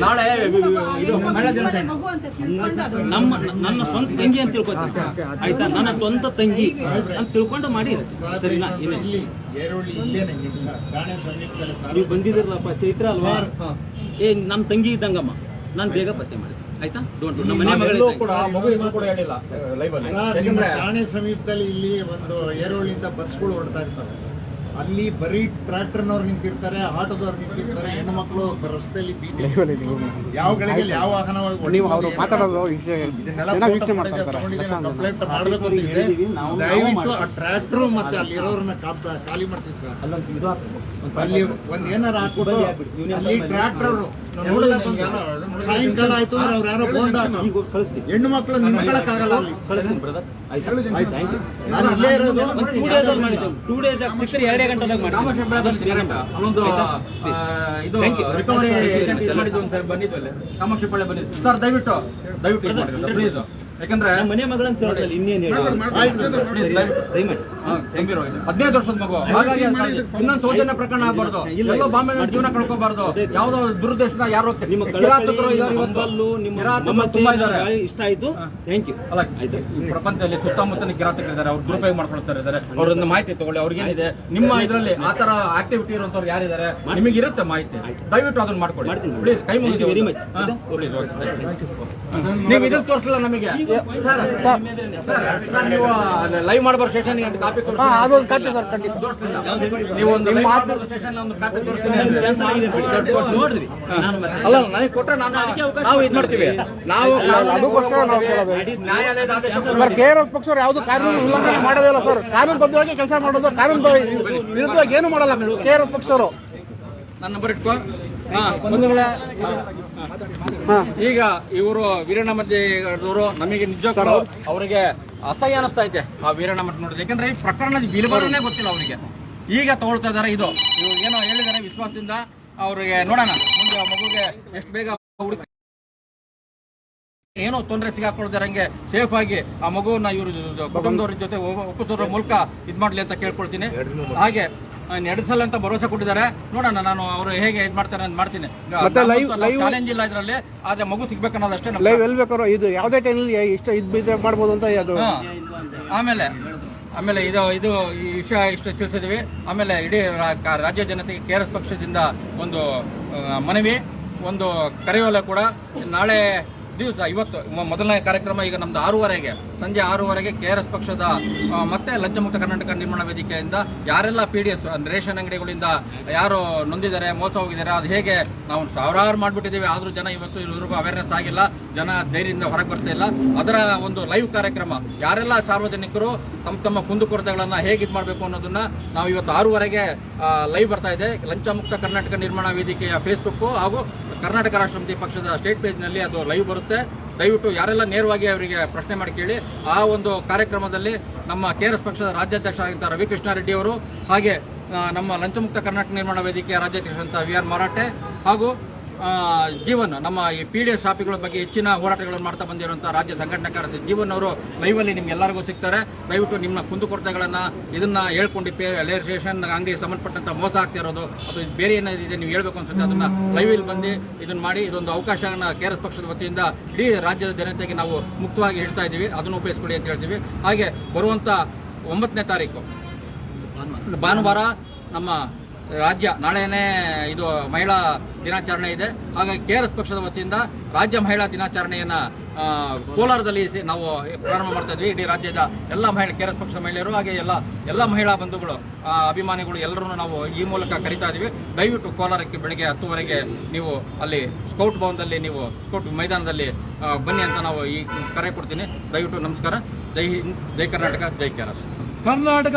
ನಾಳೆ ಇದು ಮಹಿಳಾ ದಿನಾಚರಣೆ. ನನ್ನ ಸ್ವಂತ ತಂಗಿ ಅಂತ ತಿಳ್ಕೊತೀನಿ, ಆಯ್ತಾ? ನನ್ನ ಸ್ವಂತ ತಂಗಿ ಅಂತ ತಿಳ್ಕೊಂಡು ಮಾಡಿ ಸರಿನಾ? ಇಲ್ಲಿ ಏರೋಳಿ ಇಲ್ಲೇನೆ ಠಾಣೆ ಸಮೀಪದಲ್ಲಿ ನೀವು ಬಂದಿದ್ದೀರಲ್ಲಪ್ಪ, ಚೈತ್ರ ಅಲ್ವಾ? ನಮ್ಮ ತಂಗಿ ಇದ್ದಂಗಮ್ಮ, ನಾನು ಬೇಗ ಪತ್ತೆ ಮಾಡಿ, ಆಯ್ತಾ? ಡೋಂಟ್. ನಮ್ಮ ಮನೆ ಎಲ್ಲೂ ಮಗಳು ಕೂಡ ಮಗು ಇನ್ನೂ ಕೂಡ ಹೇಳಿಲ್ಲ ಲೈವ್ ಅಲ್ಲಿ. ಸರ್, ನಿಮ್ಮ ಯಾಕಂದ್ರೆ ಠಾಣೆ ಸಮೀಪದಲ್ಲಿ ಇಲ್ಲಿ ಒಂದು ಏರೋಳಿಂದ ಬಸ್ಗಳು ಹೊರಡ್ತಾ ಇರ್ತವೆ. ಅಲ್ಲಿ ಬರೀ ಟ್ರ್ಯಾಕ್ಟರ್ನವ್ರು ನಿಂತಿರ್ತಾರೆ, ಆಟೋದವ್ರು ನಿಂತಿರ್ತಾರೆ, ಹೆಣ್ಣು ಮಕ್ಕಳು ರಸ್ತೆಯಲ್ಲಿ ಬೀದಿ ಯಾವ ಗಳಿಗೆ ಯಾವ ವಾಹನ ನೀವು ಅವರು ಮಾತಾಡೋದು ವಿಷಯ ಇದನ್ನೆಲ್ಲ ಜನ ಫೋಟೋ ವೀಕ್ಷಣೆ ಮಾಡ್ತಾರೆ. ತಗೊಂಡಿದ್ದೀನಿ, ಕಂಪ್ಲೇಂಟ್ ಮಾಡಬೇಕು ಅಂತ ಇದೆ. ದಯವಿಟ್ಟು ಆ ಟ್ರ್ಯಾಕ್ಟರ್ ಮತ್ತೆ ಅಲ್ಲಿರೋರನ್ನ ಖಾಲಿ ಮಾಡ್ತೀವಿ ಸರ್. ಅಲ್ಲೊಂದು ಇದು ಹಾಕ್ಬೇಕು. ಅಲ್ಲಿ ಒಂದ್ ಏನಾರ ಹಾಕ್ಬಿಟ್ಟು ಅಲ್ಲಿ ಟ್ರ್ಯಾಕ್ಟರ್ ಸಾಯಂಕಾಲ ಆಯ್ತು ಅಂದ್ರೆ ಅವ್ರು ಯಾರೋ ಬೋಂಡ ಈಗ ಕಳಿಸ್ತೀನಿ, ಹೆಣ್ಣು ಮಕ್ಕಳು ನಿಂತ್ಕೊಳಕ್ ಆಗಲ್ಲ ಅಲ್ಲಿ. ಕಳಿಸ್ತೀನಿ ಬ್ರದರ್. ಆಯ್ತು, ಥ್ಯಾಂಕ್ ಯು. ನಾನು ಇಲ್ಲೇ ಇರೋದು. 2 days ಅಲ್ಲಿ ಮಾಡಿದ್ದು. 2 days ಆಗಿ ಸಿಕ್ಕರೆ 2 ಗಂಟೆದಾಗ ಮಾಡಿ. ಅಲ್ಲೊಂದು ಇದು ರಿಕವರಿ ಮಾಡಿದ್ದು ಒಂದು ಸರಿ ಬಂದಿದ್ದು ಅಲ್ಲಿ ಕಾಮಾಕ್ಷಿ ಪಳ್ಳಿ ಬಂದಿದ್ದು ಸರ್. ದಯವಿಟ್ಟು ಪ್ಲೀಸ್, ಯಾಕಂದ್ರೆ ಮನೆ ಮಗಳಂತ ಹೇಳೋದಲ್ಲ, ಇನ್ನೇನು ಹೇಳಿ. ದಯಮಾಡಿ 15 ವರ್ಷದ ಮಗು, ಹಾಗಾಗಿ ಇನ್ನೊಂದು ಸೌಜನ್ಯ ಪ್ರಕರಣ ಆಗಬಾರ್ದು, ಎಲ್ಲೋ ಬಾಂಬೆ ಜೀವನ ಕಳ್ಕೋಬಾರ್ದು, ಯಾವ್ದೋ ದುರುದ್ದೇಶದ ಯಾರೋ ನಿಮ್ಮ ಕಿರಾತಕರು ಇದ್ದಾರೆ, ಬಂಬಲ್ಲು ನಿಮ್ಮ ಕಿರಾತಕರು ತುಂಬಾ ಇದ್ದಾರೆ. ಇಷ್ಟ ಆಯ್ತು, ಥ್ಯಾಂಕ್ ಯು. ಅಲ್ಲ, ಆಯ್ತು. ಈ ಪ್ರಪಂಚದಲ್ಲಿ ಸುತ್ತಮುತ್ತಲಿನ ಕಿರಾತಕರಿದ್ದಾರೆ, ಅವ್ರು ದುರುಪಯೋಗ ಮಾಡ್ಕೊಳ್ತಾರೆ ಇದ್ದಾರೆ. ಅವ್ರನ್ನ ಮಾಹಿತಿ ತಗೊಳ್ಳಿ, ಅವ್ರಿಗೇನಿದೆ ನಿಮ್ಮ ಇದರಲ್ಲಿ ಆತರ ಆಕ್ಟಿವಿಟಿ ಇರುವಂತವ್ರು ಯಾರಿದ್ದಾರೆ ನಿಮಗೆ ಇರುತ್ತೆ ಮಾಹಿತಿ, ದಯವಿಟ್ಟು ಅದನ್ನ ಮಾಡ್ಕೊಳ್ಳಿ ಪ್ಲೀಸ್. ಕೈ ಮುಗಿದು ವೆರಿ ಮಚ್. ನೀವು ಇದನ್ನ ತೋರಿಸಲ್ಲ ನಮಗೆ ಸರ್. ನೀವು ಲೈವ್ ಮಾಡಬಾರ ಸ್ಟೇಷನ್ ಅಂತ ಕಾಪಿ ಹಾ, ಅದೊಂದು ಕಾಪಿ ಸರ್, ಖಂಡಿತ. ನೀವು ಒಂದು ಸ್ಟೇಷನ್ ಒಂದು ಕಾಪಿ ತೋರಿಸ್ತೀನಿ. ನೋಡಿದ್ವಿ ನಾನು ಮತ್ತೆ. ಅಲ್ಲ, ನನಗೆ ಕೊಟ್ಟರೆ ನಾವು ಇದು ಮಾಡ್ತೀವಿ. ನಾವು ಅದಕ್ಕೋಸ್ಕರ ನಾವು ಕೇಳೋದು. ನ್ಯಾಯಾಲಯದ ಆದೇಶ ಸರ್, KRS ಪಕ್ಷರು ಯಾವ್ದು ಕಾನೂನು ಉಲ್ಲಂಘನೆ ಮಾಡೋದಿಲ್ಲ ಸರ್. ಕಾನೂನು ಬದ್ಧವಾಗಿ ಕೆಲಸ ಮಾಡೋದು, ಕಾನೂನು ವಿರುದ್ಧವಾಗಿ ಏನು ಮಾಡಲ್ಲ KRS ಪಕ್ಷರು. ನನ್ನ ನಂಬರ್ ಇಟ್ಕೋ. ಬಂಧುಗಳೇ, ಈಗ ಇವರು ವೀರಣ್ಣ ಮಧ್ಯವರು ನಮಗೆ ನಿಜಕ್ಕೂ ಅವರಿಗೆ ಅಸಹ್ಯ ಅನಿಸ್ತಾ ಐತೆ ಆ ವೀರಣ್ಣ ಮಠ ನೋಡಿದ್ರೆ. ಯಾಕಂದ್ರೆ ಈ ಪ್ರಕರಣದ ವಿಲವರನೇ ಗೊತ್ತಿಲ್ಲ ಅವರಿಗೆ. ಈಗ ತಗೊಳ್ತಾ ಇದಾರೆ. ಇದು ಇವ್ರು ಏನೋ ಹೇಳಿದಾರೆ ವಿಶ್ವಾಸದಿಂದ. ಅವ್ರಿಗೆ ನೋಡೋಣ ಮುಂದೆ ಆ ಮಗುಗೆ ಎಷ್ಟು ಬೇಗ ಹುಡುಕಿ ಏನೋ ತೊಂದರೆ ಸಿಗಾಕೊಳ್ದಾರಂಗೆ ಸೇಫ್ ಆಗಿ ಆ ಮಗುವನ್ನ ಇವರು ಕುಟುಂಬದವ್ರ ಜೊತೆ ಒಪ್ಪಿಸೋದ್ರ ಮೂಲಕ ಇದ್ ಮಾಡ್ಲಿ ಅಂತ ಕೇಳ್ಕೊಳ್ತೀನಿ. ಹಾಗೆ ನಡೆಸಲ್ಲ ಅಂತ ಭರವಸೆ ಕೊಟ್ಟಿದ್ದಾರೆ. ನೋಡೋಣ ನಾನು ಅವರು ಹೇಗೆ ಇದ್ ಮಾಡ್ತಾರೆ ಅಂತ ಮಾಡ್ತೀನಿ. ಚಾಲೆಂಜ್ ಇಲ್ಲ ಇದ್ರಲ್ಲಿ, ಆದ್ರೆ ಮಗು ಸಿಗ್ಬೇಕನ್ನೋದಷ್ಟೇ. ಲೈವ್ ಎಲ್ಲಿ ಬೇಕಾದ್ರೂ ಇದು ಯಾವುದೇ ಟೈಮಲ್ಲಿ ಇಷ್ಟ ಇದ್ ಮಾಡ್ಬೋದು ಅಂತ ಅದು. ಆಮೇಲೆ ಇದು ಈ ವಿಷಯ ಇಷ್ಟು ತಿಳಿಸಿದ್ವಿ. ಆಮೇಲೆ ಇಡೀ ರಾಜ್ಯ ಜನತೆಗೆ KRS ಪಕ್ಷದಿಂದ ಒಂದು ಮನವಿ, ಒಂದು ಕರೆಯೋಲೆ ಕೂಡ. ನಾಳೆ ದಿವಸ ಇವತ್ತು ಮೊದಲನೇ ಕಾರ್ಯಕ್ರಮ ಈಗ ನಮ್ದು 6:30ಗೆ, ಸಂಜೆ 6:30ಗೆ KRS ಪಕ್ಷದ ಮತ್ತೆ ಲಂಚಮುಕ್ತ ಕರ್ನಾಟಕ ನಿರ್ಮಾಣ ವೇದಿಕೆಯಿಂದ ಯಾರೆಲ್ಲ PDS ರೇಷನ್ ಅಂಗಡಿಗಳಿಂದ ಯಾರು ನೊಂದಿದ್ದಾರೆ, ಮೋಸ ಹೋಗಿದ್ದಾರೆ, ಅದು ಹೇಗೆ ನಾವು ಸಾವಿರಾರು ಮಾಡ್ಬಿಟ್ಟಿದ್ದೀವಿ, ಆದ್ರೂ ಜನ ಇವ್ರಿಗೂ ಅವೇರ್ನೆಸ್ ಆಗಿಲ್ಲ, ಜನ ಧೈರ್ಯದಿಂದ ಹೊರಗೆ ಬರ್ತಾ ಇಲ್ಲ. ಅದರ ಒಂದು ಲೈವ್ ಕಾರ್ಯಕ್ರಮ ಯಾರೆಲ್ಲ ಸಾರ್ವಜನಿಕರು ತಮ್ಮ ಕುಂದುಕೊರತೆಗಳನ್ನ ಹೇಗೆ ಇದು ಮಾಡಬೇಕು ಅನ್ನೋದನ್ನ ನಾವು ಇವತ್ತು 6:30ಗೆ ಲೈವ್ ಬರ್ತಾ ಇದೆ. ಲಂಚಮುಕ್ತ ಕರ್ನಾಟಕ ನಿರ್ಮಾಣ ವೇದಿಕೆಯ ಫೇಸ್ಬುಕ್ ಹಾಗೂ ಕರ್ನಾಟಕ ರಾಷ್ಟ್ರ ಸಮಿತಿ ಪಕ್ಷದ ಸ್ಟೇಟ್ ಪೇಜ್ನಲ್ಲಿ ಅದು ಲೈವ್ ಬರುತ್ತೆ. ದಯವಿಟ್ಟು ಯಾರೆಲ್ಲ ನೇರವಾಗಿ ಅವರಿಗೆ ಪ್ರಶ್ನೆ ಮಾಡಿ ಕೇಳಿ. ಆ ಒಂದು ಕಾರ್ಯಕ್ರಮದಲ್ಲಿ ನಮ್ಮ KRS ಪಕ್ಷದ ರಾಜ್ಯಾಧ್ಯಕ್ಷರಾದಂಥ ರವಿಕೃಷ್ಣಾರೆಡ್ಡಿ ಅವರು, ಹಾಗೆ ನಮ್ಮ ಲಂಚಮುಕ್ತ ಕರ್ನಾಟಕ ನಿರ್ಮಾಣ ವೇದಿಕೆಯ ರಾಜ್ಯಾಧ್ಯಕ್ಷರಂತ VR ಮರಾಠೆ, ಹಾಗೂ ಜೀವನ್, ನಮ್ಮ ಈ PDS ಶಾಪಿಗಳ ಬಗ್ಗೆ ಹೆಚ್ಚಿನ ಹೋರಾಟಗಳನ್ನು ಮಾಡ್ತಾ ಬಂದಿರುವಂತಹ ರಾಜ್ಯ ಸಂಘಟನಾ ಕಾರ್ಯದರ್ಶಿ ಜೀವನ್ ಅವರು ಲೈವಲ್ಲಿ ನಿಮ್ಗೆಲ್ಲರಿಗೂ ಸಿಗ್ತಾರೆ. ದಯವಿಟ್ಟು ನಿಮ್ಮ ಕುಂದುಕೊರತೆಗಳನ್ನ ಇದನ್ನ ಹೇಳ್ಕೊಂಡು ರೇಷನ್ ಅಂಗಡಿಗೆ ಸಂಬಂಧಪಟ್ಟಂತ ಮೋಸ ಆಗ್ತಾ ಇರೋದು ಅದು ಬೇರೆ ಏನಿದೆ ನೀವು ಹೇಳ್ಬೇಕು ಅನ್ಸುತ್ತೆ ಅದನ್ನ ಲೈವಲ್ಲಿ ಬಂದು ಇದನ್ನ ಮಾಡಿ. ಇದೊಂದು ಅವಕಾಶವನ್ನ KRS ಪಕ್ಷದ ವತಿಯಿಂದ ಇಡೀ ರಾಜ್ಯದ ಜನತೆಗೆ ನಾವು ಮುಕ್ತವಾಗಿ ಹೇಳ್ತಾ ಇದ್ದೀವಿ, ಅದನ್ನು ಉಪಯೋಗಿಸ್ಕೊಳ್ಳಿ ಅಂತ ಹೇಳ್ತೀವಿ. ಹಾಗೆ ಬರುವಂತ 9ನೇ ತಾರೀಕು ಭಾನುವಾರ ನಮ್ಮ ರಾಜ್ಯ, ನಾಳೆನೇ ಇದು ಮಹಿಳಾ ದಿನಾಚರಣೆ ಇದೆ. ಹಾಗಾಗಿ KRS ಪಕ್ಷದ ವತಿಯಿಂದ ರಾಜ್ಯ ಮಹಿಳಾ ದಿನಾಚರಣೆಯನ್ನ ಕೋಲಾರದಲ್ಲಿ ನಾವು ಪ್ರಾರಂಭ ಮಾಡ್ತಾ ಇದ್ವಿ. ಇಡೀ ರಾಜ್ಯದ ಎಲ್ಲ KRS ಪಕ್ಷದ ಮಹಿಳೆಯರು, ಹಾಗೆ ಎಲ್ಲ ಮಹಿಳಾ ಬಂಧುಗಳು, ಅಭಿಮಾನಿಗಳು ಎಲ್ಲರನ್ನು ನಾವು ಈ ಮೂಲಕ ಕರಿತಾ ಇದೀವಿ. ದಯವಿಟ್ಟು ಕೋಲಾರಕ್ಕೆ ಬೆಳಗ್ಗೆ 10 ನೀವು ಅಲ್ಲಿ ಸ್ಕೌಟ್ ಭವನದಲ್ಲಿ, ನೀವು ಸ್ಕೌಟ್ ಮೈದಾನದಲ್ಲಿ ಬನ್ನಿ ಅಂತ ನಾವು ಈ ಕರೆ ಕೊಡ್ತೀನಿ. ದಯವಿಟ್ಟು ನಮಸ್ಕಾರ. ಜೈ ಹಿಂದ್, ಜೈ ಕರ್ನಾಟಕ, ಜೈ KRS. ಕರ್ನಾಟಕ